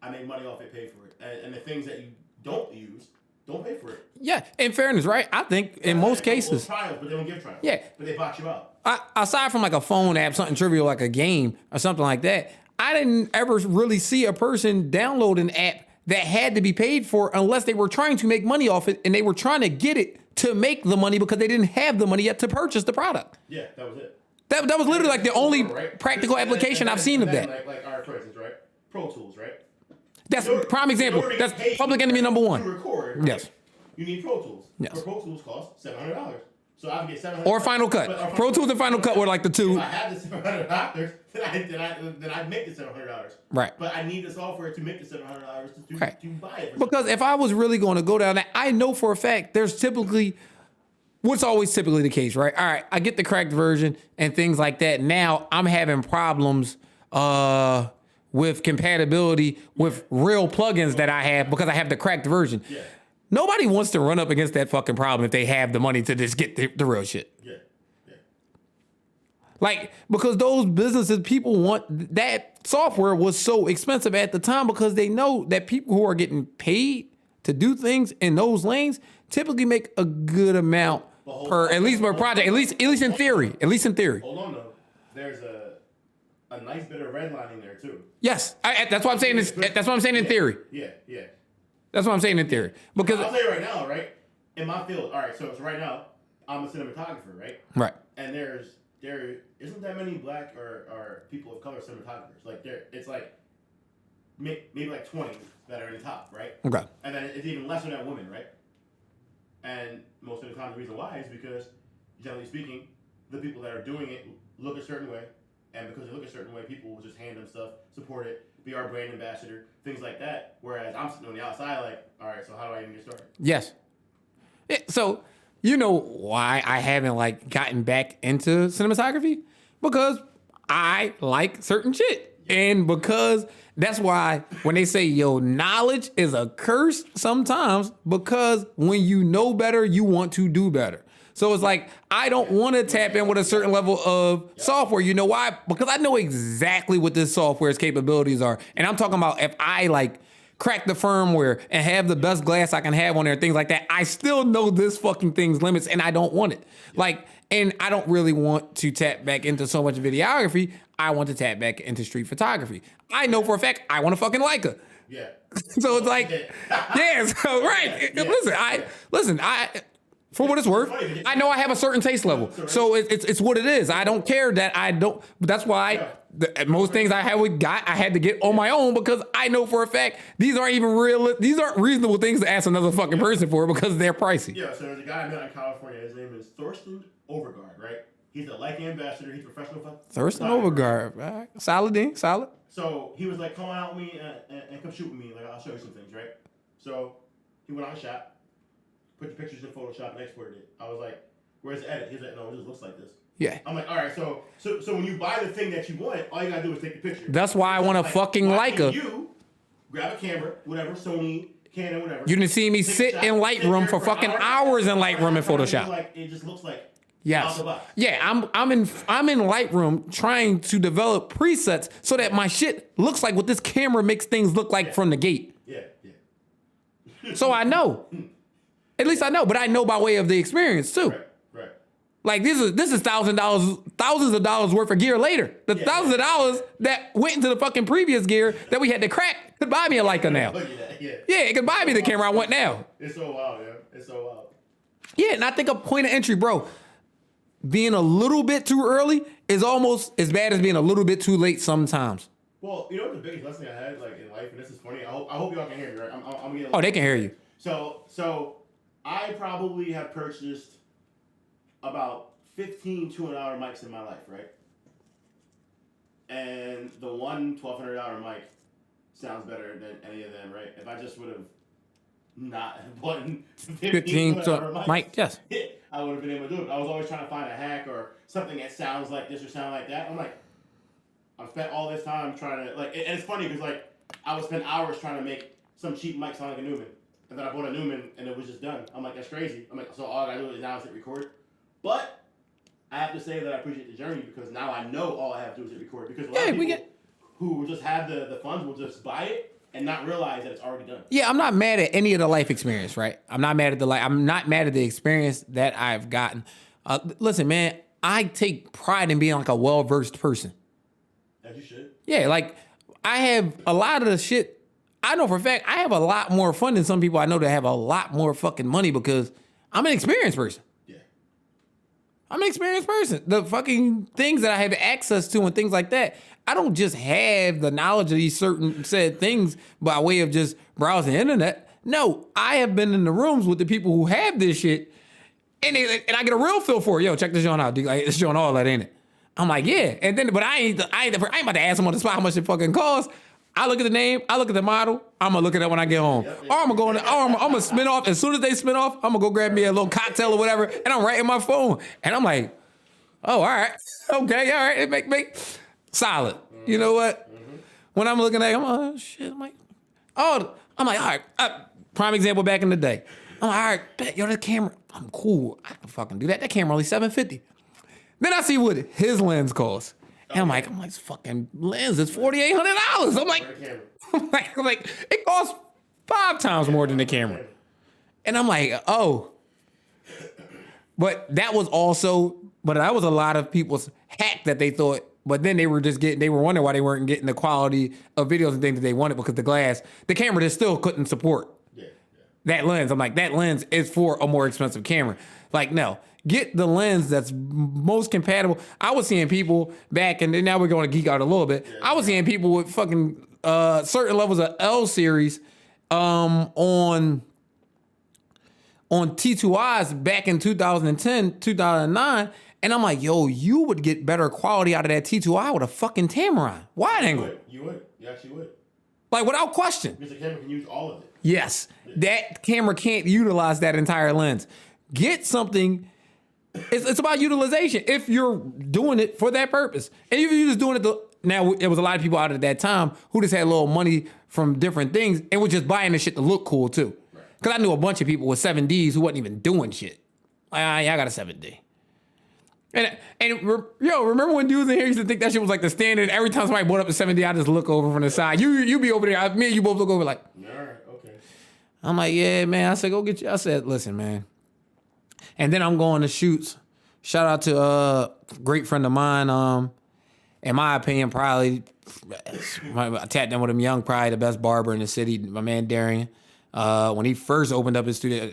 [SPEAKER 2] I made money off it, pay for it. And the things that you don't use, don't pay for it.
[SPEAKER 1] Yeah, in fairness, right? I think in most cases.
[SPEAKER 2] Trials, but they don't give trials.
[SPEAKER 1] Yeah.
[SPEAKER 2] But they bot you out.
[SPEAKER 1] Aside from like a phone app, something trivial like a game or something like that, I didn't ever really see a person download an app that had to be paid for unless they were trying to make money off it and they were trying to get it to make the money because they didn't have the money yet to purchase the product.
[SPEAKER 2] Yeah, that was it.
[SPEAKER 1] That was literally like the only
[SPEAKER 2] right?
[SPEAKER 1] practical application I've seen of that.
[SPEAKER 2] Like our, for instance, right? Pro Tools, right?
[SPEAKER 1] That's a prime example. That's public enemy number one.
[SPEAKER 2] To record, right?
[SPEAKER 1] Yes.
[SPEAKER 2] You need Pro Tools.
[SPEAKER 1] Yes.
[SPEAKER 2] But Pro Tools cost $700. So I can get $700.
[SPEAKER 1] Or Final Cut. Pro Tools and Final Cut were like the two.
[SPEAKER 2] If I had the $700, then I'd make the $700.
[SPEAKER 1] Right.
[SPEAKER 2] But I need the software to make the $700
[SPEAKER 1] Right.
[SPEAKER 2] to buy it.
[SPEAKER 1] Because if I was really going to go down that, I know for a fact there's typically what's always typically the case, right? All right, I get the cracked version and things like that. Now I'm having problems with compatibility with real plugins that I have because I have the cracked version.
[SPEAKER 2] Yeah.
[SPEAKER 1] Nobody wants to run up against that fucking problem if they have the money to just get the real shit.
[SPEAKER 2] Yeah. Yeah.
[SPEAKER 1] Like, because those businesses, people want that software was so expensive at the time because they know that people who are getting paid to do things in those lanes typically make a good amount per, at least per project, at least in theory.
[SPEAKER 2] Hold on though. There's a nice bit of redlining there too.
[SPEAKER 1] Yes. That's what I'm saying. That's what I'm saying in theory.
[SPEAKER 2] Yeah, yeah.
[SPEAKER 1] That's what I'm saying in theory. Because
[SPEAKER 2] I'll tell you right now, right? In my field, all right, so right now, I'm a cinematographer, right?
[SPEAKER 1] Right.
[SPEAKER 2] And there isn't that many black or people of color cinematographers. Like it's like maybe like 20 that are in the top, right?
[SPEAKER 1] Okay.
[SPEAKER 2] And then it's even lesser than women, right? And most of the time, the reason why is because, generally speaking, the people that are doing it look a certain way, and because they look a certain way, people will just hand them stuff, support it, be our brand ambassador, things like that. Whereas I'm sitting on the outside, like, all right, so how do I even get started?
[SPEAKER 1] Yes. Yeah, so you know why I haven't like gotten back into cinematography? Because I like certain shit. And because that's why when they say, yo, knowledge is a curse sometimes, because when you know better, you want to do better. So it's like, I don't want to tap in with a certain level of software. You know why? Because I know exactly what this software's capabilities are. And I'm talking about if I like crack the firmware and have the best glass I can have on there, things like that, I still know this fucking thing's limits and I don't want it. Like, and I don't really want to tap back into so much videography. I want to tap back into street photography. I know for a fact I want a fucking Leica.
[SPEAKER 2] Yeah.
[SPEAKER 1] So it's like, yeah, so right.
[SPEAKER 2] Yeah.
[SPEAKER 1] Listen, for what it's worth, I know I have a certain taste level. So it's what it is. I don't care that I don't. That's why most things I had to get on my own, because I know for a fact these aren't even real. These aren't reasonable things to ask another fucking person for because they're pricey.
[SPEAKER 2] Yeah, so there's a guy I met in California. His name is Thorsten Overgaard, right? He's a Leica ambassador. He's a professional
[SPEAKER 1] Thorsten Overgaard. Right. Solid.
[SPEAKER 2] So he was like, come on out with me and come shoot with me. Like, I'll show you some things, right? So he went on a shot. Put the pictures in Photoshop and exported it. I was like, where's the edit? He's like, no, it just looks like this.
[SPEAKER 1] Yeah.
[SPEAKER 2] I'm like, all right, so when you buy the thing that you want, all you gotta do is take the picture.
[SPEAKER 1] That's why I want a fucking Leica.
[SPEAKER 2] You grab a camera, whatever, Sony, Canon, whatever.
[SPEAKER 1] You didn't see me sit in Lightroom for fucking hours in Lightroom and Photoshop.
[SPEAKER 2] Like, it just looks like
[SPEAKER 1] yes. Yeah, I'm in Lightroom trying to develop presets so that my shit looks like what this camera makes things look like from the gate.
[SPEAKER 2] Yeah.
[SPEAKER 1] So I know. At least I know, but I know by way of the experience too.
[SPEAKER 2] Right.
[SPEAKER 1] Like this is thousands of dollars worth of gear later. The thousands of dollars that went into the fucking previous gear that we had to crack could buy me a Leica now. Yeah, it could buy me the camera I want now.
[SPEAKER 2] It's so wild, yeah. It's so wild.
[SPEAKER 1] Yeah, and I think a point of entry, bro, being a little bit too early is almost as bad as being a little bit too late sometimes.
[SPEAKER 2] Well, you know what the biggest lesson I had like in life, and this is funny. I hope y'all can hear me, right? I'm getting.
[SPEAKER 1] Oh, they can hear you.
[SPEAKER 2] So I probably have purchased about 15 $200 mics in my life, right? And the one $1,200 mic sounds better than any of them, right? If I just would have not bought 15 $200 mics,
[SPEAKER 1] Mike, yes.
[SPEAKER 2] I would have been able to do it. I was always trying to find a hack or something that sounds like this or sound like that. I'm like, I've spent all this time trying to like, and it's funny because like I would spend hours trying to make some cheap mic sound like a Newman, and then I bought a Newman and it was just done. I'm like, that's crazy. I'm like, so all I gotta do is now hit record. But I have to say that I appreciate the journey because now I know all I have to do is hit record. Because a lot of people who just have the funds will just buy it and not realize that it's already done.
[SPEAKER 1] Yeah, I'm not mad at any of the life experience, right? I'm not mad at I'm not mad at the experience that I've gotten. Listen, man, I take pride in being like a well-versed person.
[SPEAKER 2] As you should.
[SPEAKER 1] Yeah, like I have a lot of the shit. I know for a fact I have a lot more fun than some people I know that have a lot more fucking money because I'm an experienced person.
[SPEAKER 2] Yeah.
[SPEAKER 1] I'm an experienced person. The fucking things that I have access to and things like that, I don't just have the knowledge of these certain said things by way of just browsing the internet. No, I have been in the rooms with the people who have this shit, and I get a real feel for it. Yo, check this joint out. Like, this joint all that, ain't it? I'm like, yeah. And then, but I ain't about to ask them on the spot how much it fucking costs. I look at the name, I look at the model, I'm gonna look at it when I get home. Or I'm gonna spin off. As soon as they spin off, I'm gonna go grab me a little cocktail or whatever, and I'm writing my phone. And I'm like, oh, all right. Okay, all right. It make solid. Mm-hmm. You know what? Mm-hmm. When I'm looking at it, I'm like, oh shit. I'm like, all right. Prime example back in the day. I'm like, all right, bet, yo, that camera, I'm cool. I can fucking do that. That camera only $750. Then I see what his lens costs. And I'm like, this fucking lens is $4,800. I'm like, it costs 5 times more than the camera. And I'm like, oh. But that was a lot of people's hack that they thought, but then they were wondering why they weren't getting the quality of videos and things that they wanted because the camera just still couldn't support that lens. I'm like, that lens is for a more expensive camera. Like, no. Get the lens that's most compatible. I was seeing people back, and now we're going to geek out a little bit. Yeah. I was seeing people with fucking certain levels of L series on T.Y.S.K back in 2010, 2009. And I'm like, yo, you would get better quality out of that T.Y.S.K with a fucking Tamron. Wide angle.
[SPEAKER 2] You would. You actually would.
[SPEAKER 1] Like, without question.
[SPEAKER 2] Because the camera can use all of it.
[SPEAKER 1] Yes. Yeah. That camera can't utilize that entire lens. Get something... It's about utilization. If you're doing it for that purpose, and if you're just doing it, now it was a lot of people out at that time who just had a little money from different things and were just buying this shit to look cool too. Because I knew a bunch of people with 7Ds who wasn't even doing shit. I got a 7D. And remember when dudes in here used to think that shit was like the standard? Every time somebody brought up a 7D, I just look over from the side. You be over there. Me and you both look over like.
[SPEAKER 2] All right, okay.
[SPEAKER 1] I'm like, yeah, man. I said, go get you. I said, listen, man. And then I'm going to shoots. Shout out to a great friend of mine. In my opinion, probably I tapped in with him young, probably the best barber in the city, my man Darian. When he first opened up his studio,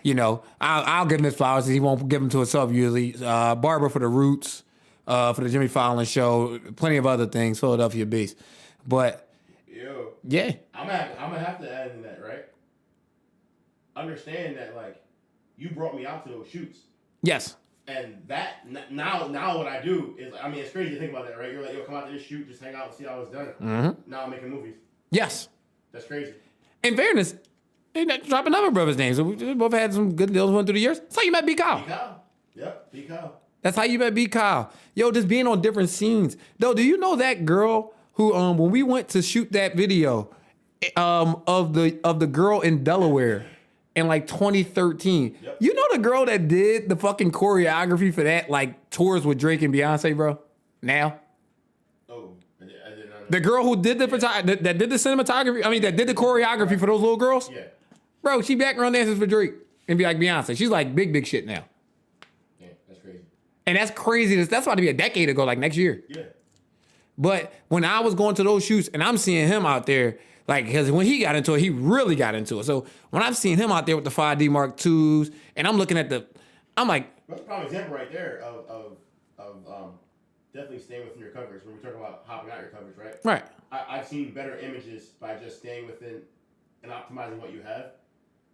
[SPEAKER 1] you know, I'll give him his flowers. He won't give them to himself usually. Barber for the Roots, for the Jimmy Fallon Show, plenty of other things, Philadelphia Beast. But yeah,
[SPEAKER 2] I'm gonna have to add in that, right? Understand that, like, you brought me out to those shoots.
[SPEAKER 1] Yes.
[SPEAKER 2] And that, now what I do is, I mean, it's crazy to think about that, right? You're like, yo, come out to this shoot, just hang out and see how it's done. Mm-hmm. Now I'm making movies.
[SPEAKER 1] Yes.
[SPEAKER 2] That's crazy.
[SPEAKER 1] In fairness, they dropping other brothers' names. So we both had some good deals went through the years. That's how you met B. Kyle.
[SPEAKER 2] B. Kyle. Yep, B. Kyle.
[SPEAKER 1] That's how you met B. Kyle. Yo, just being on different scenes. Though, do you know that girl who, when we went to shoot that video of the girl in Delaware, in like 2013. Yep. You know the girl that did the fucking choreography for that, like tours with Drake and Beyonce, bro? Now?
[SPEAKER 2] Oh, I did not know.
[SPEAKER 1] The girl who did that did the cinematography, that did the choreography for those little girls?
[SPEAKER 2] Yeah.
[SPEAKER 1] Bro, she background dances for Drake and be like Beyonce. She's like big shit now.
[SPEAKER 2] Yeah, that's crazy.
[SPEAKER 1] And that's crazy. That's about to be a decade ago, like next year.
[SPEAKER 2] Yeah.
[SPEAKER 1] But when I was going to those shoots and I'm seeing him out there, like, because when he got into it, he really got into it. So when I've seen him out there with the 5D Mark IIs, and I'm looking at I'm like,
[SPEAKER 2] that's a prime example right there of definitely staying within your coverage. When we talk about hopping out your coverage, right?
[SPEAKER 1] Right.
[SPEAKER 2] I've seen better images by just staying within and optimizing what you have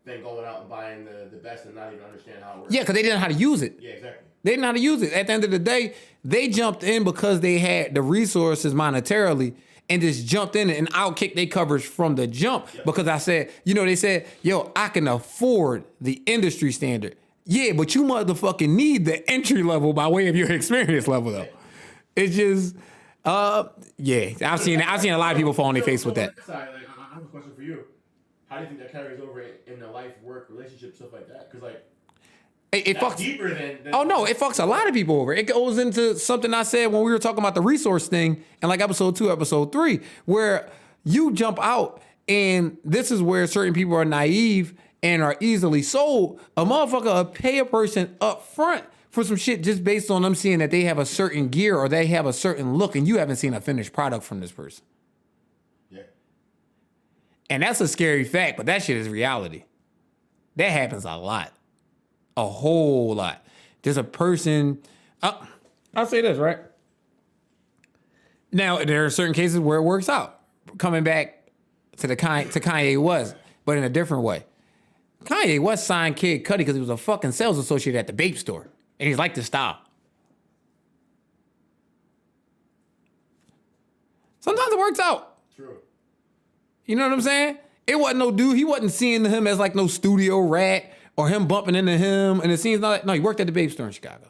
[SPEAKER 2] than going out and buying the best and not even understand how it works.
[SPEAKER 1] Yeah, because they didn't know how to use it.
[SPEAKER 2] Yeah, exactly.
[SPEAKER 1] They didn't know how to use it. At the end of the day, they jumped in because they had the resources monetarily and just jumped in and outkicked their coverage from the jump. Yep. Because I said, they said, yo, I can afford the industry standard. Yeah, but you motherfucking need the entry level by way of your experience level, though. It's just, yeah, I've seen a lot of people fall on their face with that.
[SPEAKER 2] Side, like, I have a question for you. How do you think that carries over in the life, work, relationship, stuff like that? Because like,
[SPEAKER 1] it fucks
[SPEAKER 2] deeper than.
[SPEAKER 1] Oh no, it fucks a lot of people over. It goes into something I said when we were talking about the resource thing in like episode 2, episode 3, where you jump out and this is where certain people are naive and are easily sold. A motherfucker will pay a person up front for some shit just based on them seeing that they have a certain gear or they have a certain look and you haven't seen a finished product from this person.
[SPEAKER 2] Yeah.
[SPEAKER 1] And that's a scary fact, but that shit is reality. That happens a lot. A whole lot. There's a person, I'll say this, right? Now, there are certain cases where it works out. Coming back to Kanye West, but in a different way. Kanye West signed Kid Cudi because he was a fucking sales associate at the Bape store. And he's like the style. Sometimes it works out.
[SPEAKER 2] True.
[SPEAKER 1] You know what I'm saying? It wasn't no dude. He wasn't seeing him as like no studio rat or him bumping into him. And it seems like, no, he worked at the Bape store in Chicago.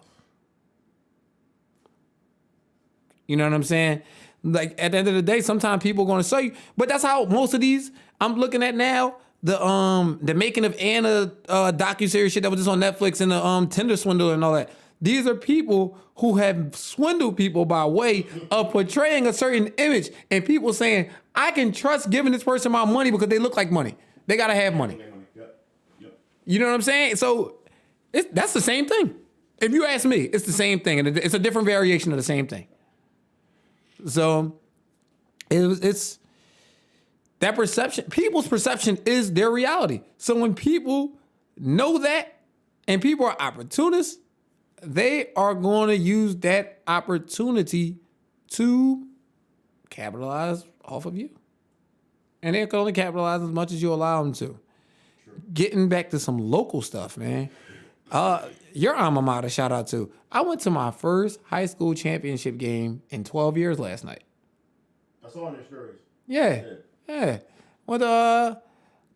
[SPEAKER 1] You know what I'm saying? Like at the end of the day, sometimes people are going to sell you. But that's how most of these I'm looking at now. The making of Anna docuseries shit that was just on Netflix and the Tinder swindle and all that. These are people who have swindled people by way of portraying a certain image and people saying, I can trust giving this person my money because they look like money. They got to have money.
[SPEAKER 2] Yep.
[SPEAKER 1] You know what I'm saying? So that's the same thing. If you ask me, it's the same thing. And it's a different variation of the same thing. So it's that perception. People's perception is their reality. So when people know that and people are opportunists, they are going to use that opportunity to capitalize off of you. And they can only capitalize as much as you allow them to. Sure. Getting back to some local stuff, man. Your alma mater, shout out to. I went to my first high school championship game in 12 years last night.
[SPEAKER 2] I saw in your stories.
[SPEAKER 1] Yeah. With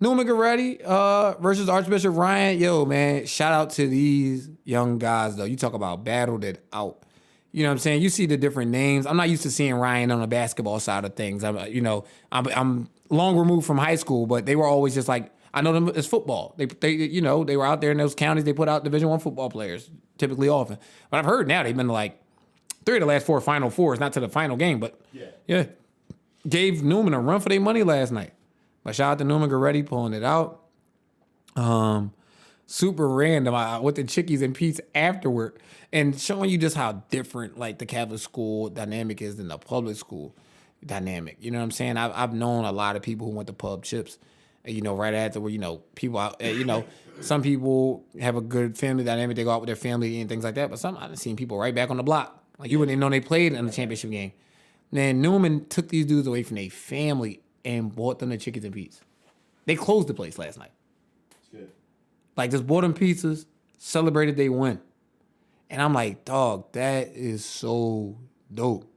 [SPEAKER 1] Newman Goretti versus Archbishop Ryan. Yo, man, shout out to these young guys, though. You talk about battled it out. You know what I'm saying? You see the different names. I'm not used to seeing Ryan on the basketball side of things. I'm long removed from high school, but they were always just like, I know them as football. They were out there in those counties. They put out Division I football players typically often. But I've heard now they've been to like 3 of the last 4 Final Fours, not to the final game, but yeah. Gave Newman a run for their money last night. But shout out to Newman Goretti pulling it out. Super random with the Chickies and Pete's afterward and showing you just how different like the Catholic school dynamic is than the public school dynamic. You know what I'm saying? I've known a lot of people who went to pub chips, right after where, people out, some people have a good family dynamic. They go out with their family and things like that. But I've seen people right back on the block. Like you wouldn't even know they played in the championship game. Then Newman took these dudes away from their family and bought them the Chickens and Pete's. They closed the place last night.
[SPEAKER 2] It's good.
[SPEAKER 1] Like just bought them pizzas, celebrated they win. And I'm like, dog, that is so dope.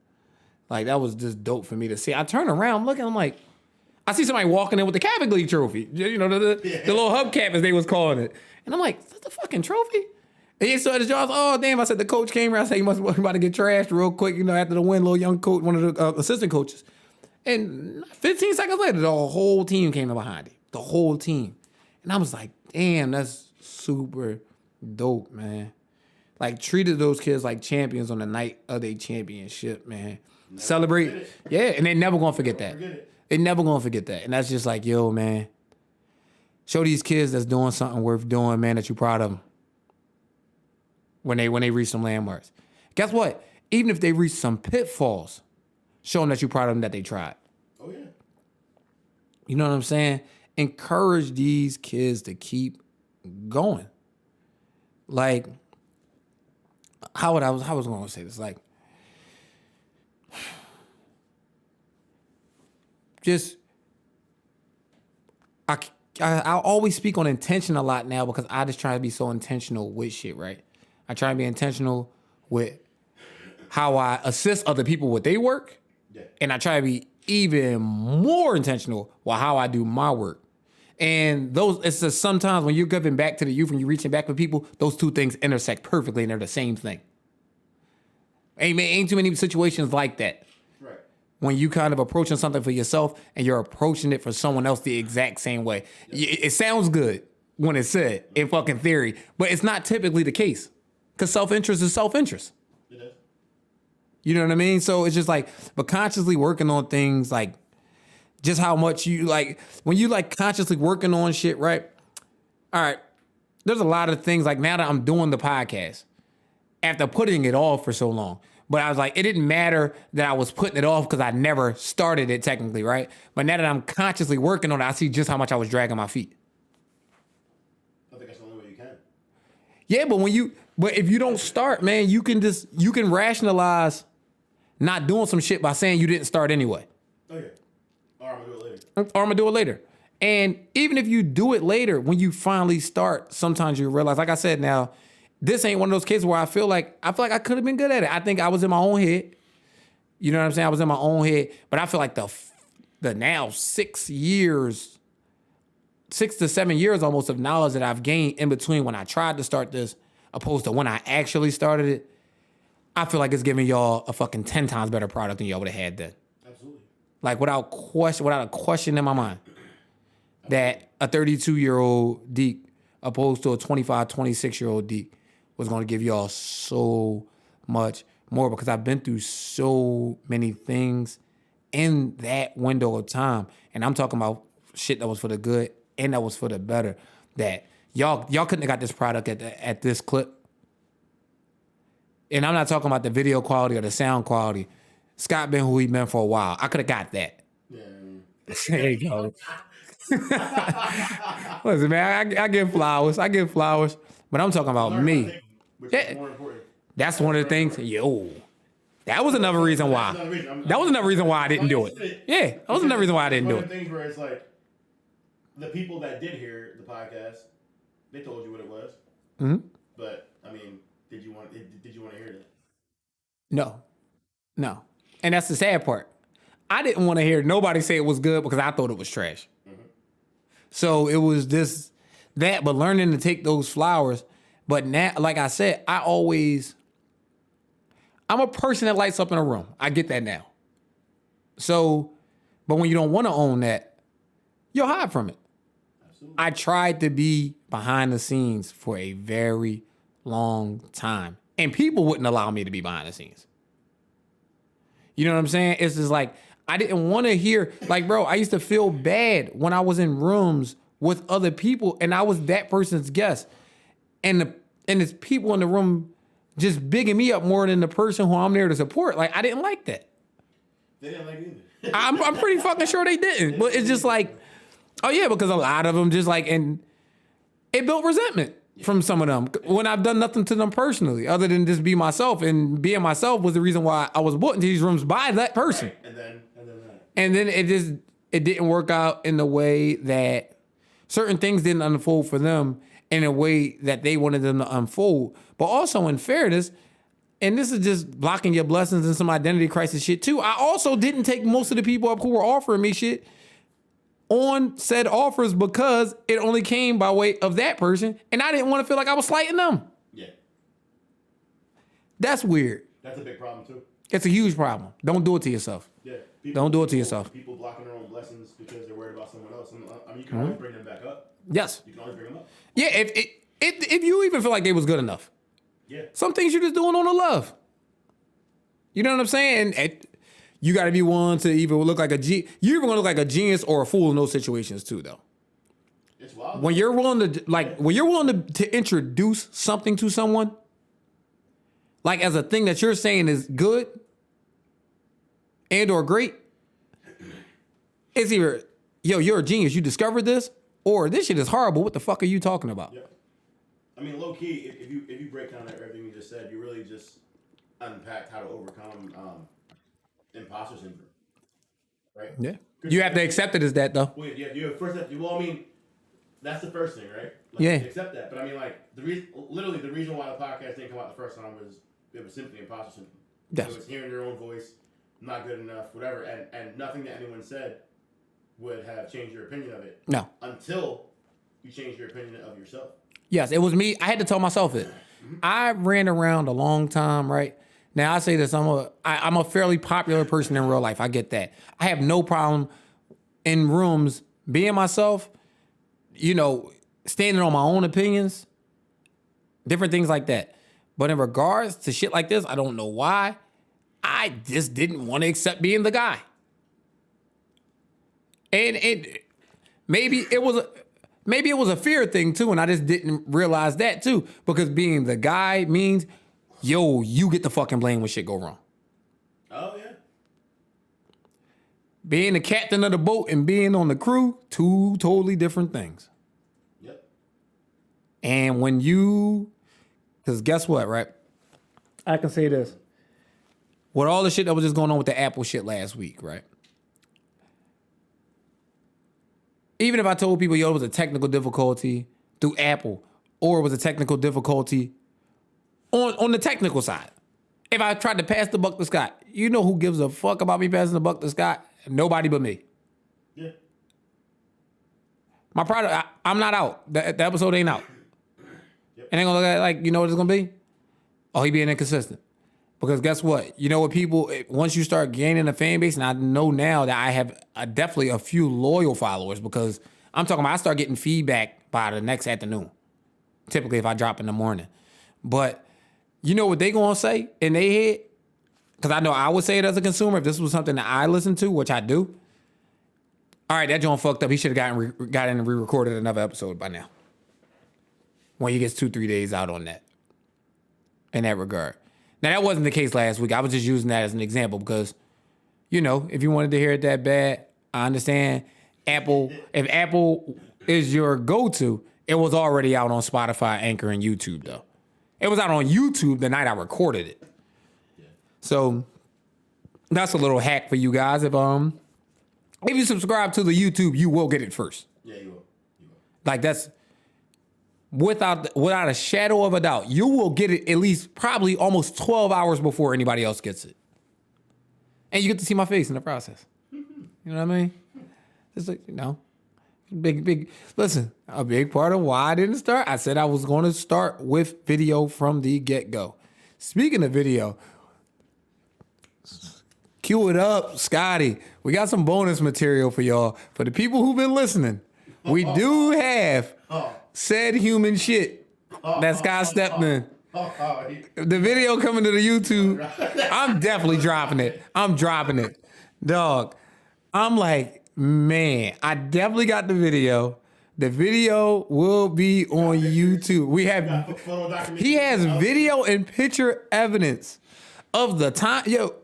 [SPEAKER 1] Like that was just dope for me to see. I turn around, I'm looking, I'm like, I see somebody walking in with the Catholic League trophy. The little hubcap as they was calling it. And I'm like, is that the fucking trophy? And he started his jaws. Oh, damn. I said, the coach came around. I said, he must be about to get trashed real quick, after the win, little young coach, one of the assistant coaches. And 15 seconds later, the whole team came in behind him. The whole team. And I was like, damn, that's super dope, man. Like, treated those kids like champions on the night of their championship, man. Never celebrate. Yeah, and they never going to forget that. They never going to forget that. And that's just like, yo, man, show these kids that's doing something worth doing, man, that you proud of them. When they reach some landmarks. Guess what? Even if they reach some pitfalls, show them that you're proud of them that they tried.
[SPEAKER 2] Oh, yeah.
[SPEAKER 1] You know what I'm saying? Encourage these kids to keep going. Like, how was I going to say this? Like, just I always speak on intention a lot now because I just try to be so intentional with shit, right? I try to be intentional with how I assist other people with their work, and I try to be even more intentional with how I do my work. And it's just sometimes when you're giving back to the youth and you're reaching back for people, those two things intersect perfectly and they're the same thing. Ain't too many situations like that.
[SPEAKER 2] Right.
[SPEAKER 1] When you kind of approaching something for yourself and you're approaching it for someone else the exact same way. It sounds good when it's said in fucking theory, but it's not typically the case because self-interest is self-interest.
[SPEAKER 2] It is.
[SPEAKER 1] You know what I mean? So it's just like, but consciously working on things like just how much you like, when you like consciously working on shit, right? All right. There's a lot of things like now that I'm doing the podcast after putting it off for so long. But I was like, it didn't matter that I was putting it off because I never started it technically, right? But now that I'm consciously working on it, I see just how much I was dragging my feet.
[SPEAKER 2] I think that's the only way you can.
[SPEAKER 1] Yeah, but if you don't start, man, you can rationalize not doing some shit by saying you didn't start anyway.
[SPEAKER 2] Oh yeah. Or I'm gonna do it later.
[SPEAKER 1] Or I'm gonna do it later. And even if you do it later, when you finally start, sometimes you realize, like I said now, this ain't one of those cases where I feel like I could have been good at it. I think I was in my own head. You know what I'm saying? I was in my own head. But I feel like the now 6 to 7 years almost of knowledge that I've gained in between when I tried to start this opposed to when I actually started it, I feel like it's giving y'all a fucking 10 times better product than y'all would have had then.
[SPEAKER 2] Absolutely.
[SPEAKER 1] Like without a question in my mind that a 32-year-old Deke opposed to a 25, 26-year-old Deke was going to give y'all so much more because I've been through so many things in that window of time. And I'm talking about shit that was for the good and that was for the better. That y'all couldn't have got this product at this clip. And I'm not talking about the video quality or the sound quality. Scott been who he been for a while. I could have got that.
[SPEAKER 2] Yeah.
[SPEAKER 1] There you go. Listen, man, I give flowers. But I'm talking about me.
[SPEAKER 2] Which is more important.
[SPEAKER 1] That's one of the things. Yo, that was another reason why. That was another reason why I didn't do it. Yeah, that was another reason why I didn't do
[SPEAKER 2] One of
[SPEAKER 1] it.
[SPEAKER 2] the things where it's like, the people that did hear the podcast, they told you what it was.
[SPEAKER 1] Mm-hmm.
[SPEAKER 2] But I mean, did you want to hear that?
[SPEAKER 1] No. And that's the sad part. I didn't want to hear nobody say it was good because I thought it was trash. Mm-hmm. So it was but learning to take those flowers. But now, like I said, I'm a person that lights up in a room. I get that now. So, but when you don't want to own that, you'll hide from it. Absolutely. I tried to be behind the scenes for a very long time. And people wouldn't allow me to be behind the scenes. You know what I'm saying? It's just like, I didn't want to hear, like, bro, I used to feel bad when I was in rooms with other people and I was that person's guest. And it's people in the room just bigging me up more than the person who I'm there to support. Like, I didn't like that.
[SPEAKER 2] They didn't like it either.
[SPEAKER 1] I'm pretty fucking sure they didn't. But it's just like, oh yeah, because a lot of them just like, and it built resentment from some of them when I've done nothing to them personally other than just be myself. And being myself was the reason why I was brought into these rooms by that person.
[SPEAKER 2] Right. And then that.
[SPEAKER 1] And then it didn't work out in the way that certain things didn't unfold for them in a way that they wanted them to unfold. But also in fairness, and this is just blocking your blessings and some identity crisis shit too, I also didn't take most of the people up who were offering me shit on said offers because it only came by way of that person, and I didn't want to feel like I was slighting them.
[SPEAKER 2] Yeah.
[SPEAKER 1] That's weird.
[SPEAKER 2] That's a big problem too.
[SPEAKER 1] It's a huge problem. Don't do it to yourself.
[SPEAKER 2] Yeah.
[SPEAKER 1] Don't do it to yourself.
[SPEAKER 2] People blocking their own blessings because they're worried about someone else. I mean, you can always bring them back up.
[SPEAKER 1] Yes.
[SPEAKER 2] You can always bring them up.
[SPEAKER 1] Yeah, if you even feel like they was good enough.
[SPEAKER 2] Yeah.
[SPEAKER 1] Some things you're just doing on the love. You know what I'm saying? And you got to be willing to either look like you either going to look like a genius or a fool in those situations too, though.
[SPEAKER 2] It's wild.
[SPEAKER 1] When you're willing to introduce something to someone, like as a thing that you're saying is good and or great, it's either, yo, you're a genius, you discovered this, or this shit is horrible. What the fuck are you talking about?
[SPEAKER 2] Yeah. I mean, low key, if you break down everything you just said, you really just unpacked how to overcome imposter syndrome, right?
[SPEAKER 1] Yeah. You have to accept it as that, though.
[SPEAKER 2] Well, yeah, you first have to. Well, I mean, that's the first thing, right? Like,
[SPEAKER 1] Yeah.
[SPEAKER 2] you accept that, but I mean, like literally, the reason why the podcast didn't come out the first time was it was simply imposter syndrome.
[SPEAKER 1] Yes.
[SPEAKER 2] It was hearing your own voice, not good enough, whatever, and nothing that anyone said would have changed your opinion of it.
[SPEAKER 1] No.
[SPEAKER 2] Until you change your opinion of yourself.
[SPEAKER 1] Yes, it was me. I had to tell myself it. I ran around a long time, right? Now I say this, I'm a fairly popular person in real life. I get that. I have no problem in rooms being myself, you know, standing on my own opinions, different things like that. But in regards to shit like this, I don't know why. I just didn't want to accept being the guy. And maybe it was a fear thing too, and I just didn't realize that too. Because being the guy means, yo, you get the fucking blame when shit go wrong.
[SPEAKER 2] Oh yeah.
[SPEAKER 1] Being the captain of the boat and being on the crew, two totally different things.
[SPEAKER 2] Yep.
[SPEAKER 1] And because guess what, right? I can say this. With all the shit that was just going on with the Apple shit last week, right? Even if I told people, yo, it was a technical difficulty through Apple, or it was a technical difficulty on the technical side. If I tried to pass the buck to Scott, you know who gives a fuck about me passing the buck to Scott? Nobody but me.
[SPEAKER 2] Yeah.
[SPEAKER 1] My product, I'm not out. The episode ain't out.
[SPEAKER 2] Yep.
[SPEAKER 1] And they're gonna look at it like, you know what it's gonna be? Oh, he being inconsistent. Because guess what? You know what people, once you start gaining a fan base, and I know now that I have definitely a few loyal followers, because I'm talking about I start getting feedback by the next afternoon. Typically if I drop in the morning. But you know what they gonna say in their head? Because I know I would say it as a consumer if this was something that I listen to, which I do. All right, that joint fucked up. He should have got in and re-recorded another episode by now. When he gets 2-3 days out on that. In that regard. Now, that wasn't the case last week. I was just using that as an example because, you know, if you wanted to hear it that bad, I understand. If Apple is your go-to, it was already out on Spotify, Anchor, and YouTube, though. It was out on YouTube the night I recorded it.
[SPEAKER 2] Yeah.
[SPEAKER 1] So that's a little hack for you guys. If you subscribe to the YouTube, you will get it first.
[SPEAKER 2] Yeah, you will.
[SPEAKER 1] Like that's without a shadow of a doubt, you will get it at least probably almost 12 hours before anybody else gets it. And you get to see my face in the process. You know what I mean? It's like, you know, listen, a big part of why I didn't start, I said I was going to start with video from the get-go. Speaking of video, cue it up, Scotty. We got some bonus material for y'all. For the people who've been listening, we do have said human shit that Scott stepped in. The video coming to the YouTube, I'm definitely dropping it. I'm dropping it. Dog, I'm like, man, I definitely got the video. The video will be on YouTube. He has video and picture evidence of the time. Yo,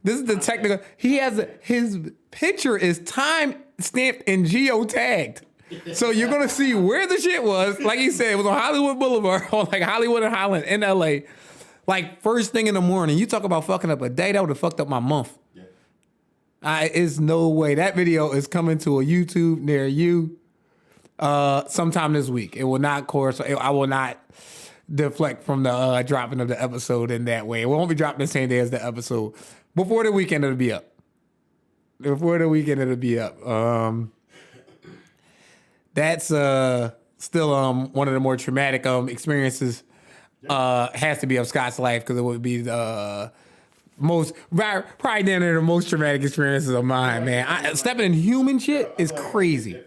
[SPEAKER 1] this is the technical. His picture is time stamped and geotagged. So you're gonna see where the shit was. Like he said, it was on Hollywood Boulevard, on like Hollywood and Highland in LA. Like first thing in the morning. You talk about fucking up a day, that would have fucked up my month. Yeah. It's no way. That video is coming to a YouTube near you sometime this week. It will not I will not deflect from the dropping of the episode in that way. It won't be dropped the same day as the episode. Before the weekend, it'll be up. That's still one of the more traumatic experiences. Has to be of Scott's life because it would be the probably one of the most traumatic experiences of mine, man. Stepping in human shit is crazy.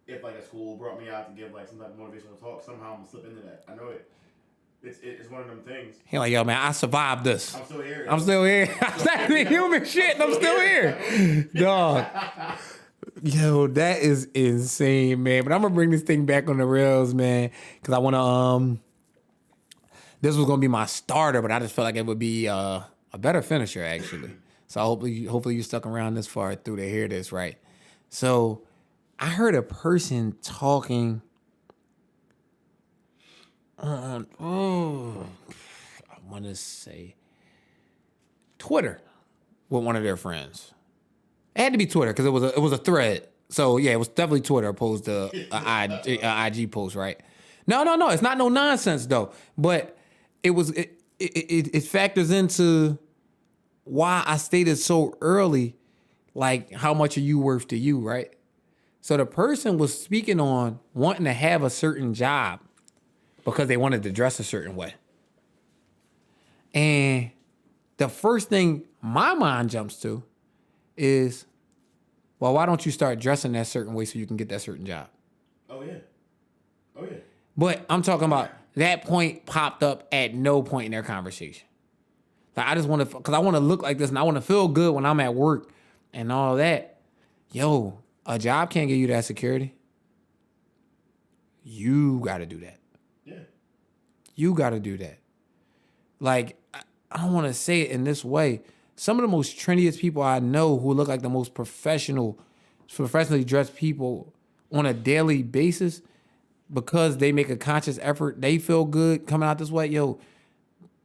[SPEAKER 2] If like a school brought me out to give like some type of motivational talk, somehow I'm gonna slip into that. I know it. It's one of them things.
[SPEAKER 1] He like, yo, man, I survived this.
[SPEAKER 2] I'm still here.
[SPEAKER 1] I'm stepping in human shit, and I'm still here, dog. Yo, that is insane, man. But I'm gonna bring this thing back on the rails, man, because I want to. This was gonna be my starter, but I just felt like it would be a better finisher, actually. So hopefully you stuck around this far through to hear this, right? So I heard a person talking on I want to say Twitter. with one of their friends. It had to be Twitter because it was a thread. So yeah, it was definitely Twitter opposed to a IG post, right? No, it's not no nonsense though. But it factors into why I stated so early, like how much are you worth to you, right? So the person was speaking on wanting to have a certain job because they wanted to dress a certain way. And the first thing my mind jumps to is, well, why don't you start dressing that certain way so you can get that certain job?
[SPEAKER 2] Oh yeah. Oh yeah.
[SPEAKER 1] But I'm talking about that point popped up at no point in their conversation. Like I just want to, because I want to look like this and I want to feel good when I'm at work and all that. Yo, a job can't give you that security. You got to do that.
[SPEAKER 2] Yeah.
[SPEAKER 1] You got to do that. Like, I don't want to say it in this way. Some of the most trendiest people I know who look like the most professionally dressed people on a daily basis, because they make a conscious effort, they feel good coming out this way. Yo,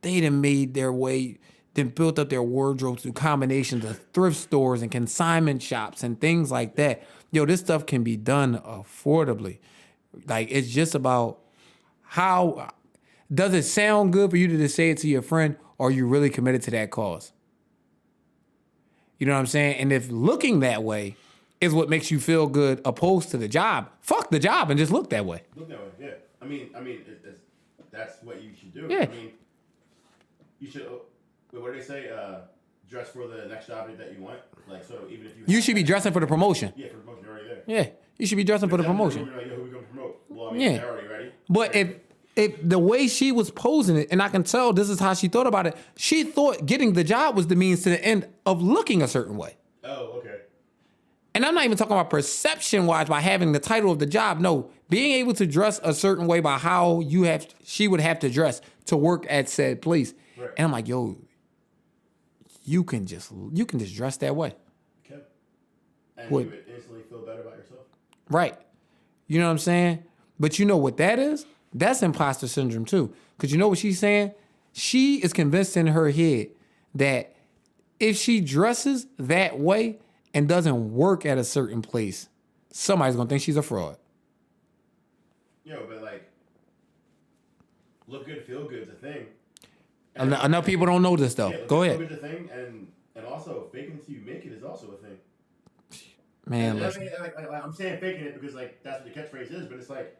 [SPEAKER 1] they done made their way, then built up their wardrobes through combinations of thrift stores and consignment shops and things like that. Yo, this stuff can be done affordably. Like, it's just about how, does it sound good for you to just say it to your friend, or are you really committed to that cause? You know what I'm saying? And if looking that way is what makes you feel good opposed to the job, fuck the job and just look that way.
[SPEAKER 2] Look that way, yeah. I mean, that's what you should do.
[SPEAKER 1] Yeah.
[SPEAKER 2] I mean, you should. What do they say? Dress for the next job that you want. Like, so even if
[SPEAKER 1] you should be dressing for the promotion.
[SPEAKER 2] Yeah, for the promotion, you're already there.
[SPEAKER 1] Yeah, you should be dressing for the promotion.
[SPEAKER 2] You're like, yo, who we gonna promote? Well, I mean,
[SPEAKER 1] Yeah.
[SPEAKER 2] they're already ready.
[SPEAKER 1] But if the way she was posing it, and I can tell this is how she thought about it, she thought getting the job was the means to the end of looking a certain way.
[SPEAKER 2] Oh, okay.
[SPEAKER 1] And I'm not even talking about perception-wise by having the title of the job. No, being able to dress a certain way by how she would have to dress to work at said place.
[SPEAKER 2] Right.
[SPEAKER 1] And I'm like, yo, you can just dress that way.
[SPEAKER 2] Okay. And
[SPEAKER 1] What?
[SPEAKER 2] you would instantly feel better about yourself.
[SPEAKER 1] Right. You know what I'm saying? But you know what that is? That's imposter syndrome too. Because you know what she's saying? She is convinced in her head that if she dresses that way and doesn't work at a certain place, somebody's going to think she's a fraud.
[SPEAKER 2] Yo, but like, look good, feel good is a thing.
[SPEAKER 1] Enough people don't know this though.
[SPEAKER 2] Yeah,
[SPEAKER 1] Go
[SPEAKER 2] look
[SPEAKER 1] ahead.
[SPEAKER 2] good is a thing, and also faking it till you make it is also a thing.
[SPEAKER 1] Man,
[SPEAKER 2] And I
[SPEAKER 1] listen.
[SPEAKER 2] mean, like, I'm saying faking it because like that's what the catchphrase is, but it's like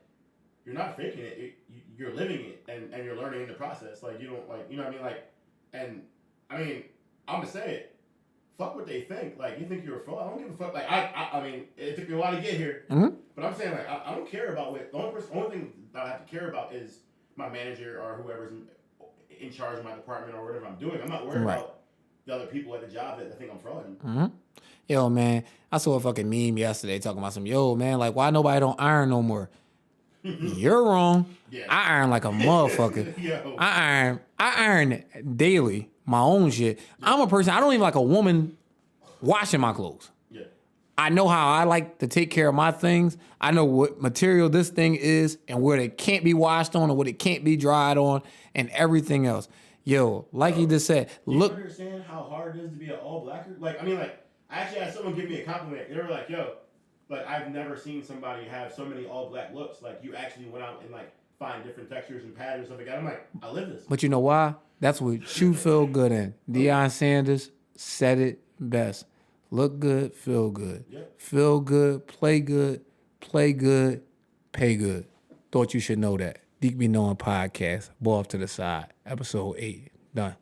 [SPEAKER 2] you're not faking it. You're living it, and you're learning in the process. Like you don't like, you know what I mean? Like, and I mean, I'm gonna say it. Fuck what they think. Like you think you're a fraud. I don't give a fuck. Like I mean, it took me a while to get here, but I'm saying like I don't care about what the only thing that I have to care about is my manager or whoever's in charge of my department or whatever I'm doing. I'm not worried about the other people at the job that think I'm frauding.
[SPEAKER 1] Yo, man, I saw a fucking meme yesterday talking about yo, man, like why nobody don't iron no more? You're wrong.
[SPEAKER 2] Yeah.
[SPEAKER 1] I iron like a motherfucker.
[SPEAKER 2] Yo.
[SPEAKER 1] I iron daily my own shit. I'm a person, I don't even like a woman washing my clothes.
[SPEAKER 2] Yeah.
[SPEAKER 1] I know how I like to take care of my things. I know what material this thing is and where it can't be washed on and what it can't be dried on and everything else. Yo, like you just said, look.
[SPEAKER 2] You understand how hard it is to be an all blacker? Like, I mean, like, I actually had someone give me a compliment. They were like, yo, like, I've never seen somebody have so many all black looks. Like, you actually went out and, like, find different textures and patterns and stuff like that. I'm like, I live this.
[SPEAKER 1] But you know why? That's what you feel good in. Deion Sanders said it best. Look good, feel good.
[SPEAKER 2] Yep.
[SPEAKER 1] Feel good, play good, pay good. Thought you should know that. Deep Be Knowing Podcast, Ball Off to the Side, episode 8. Done.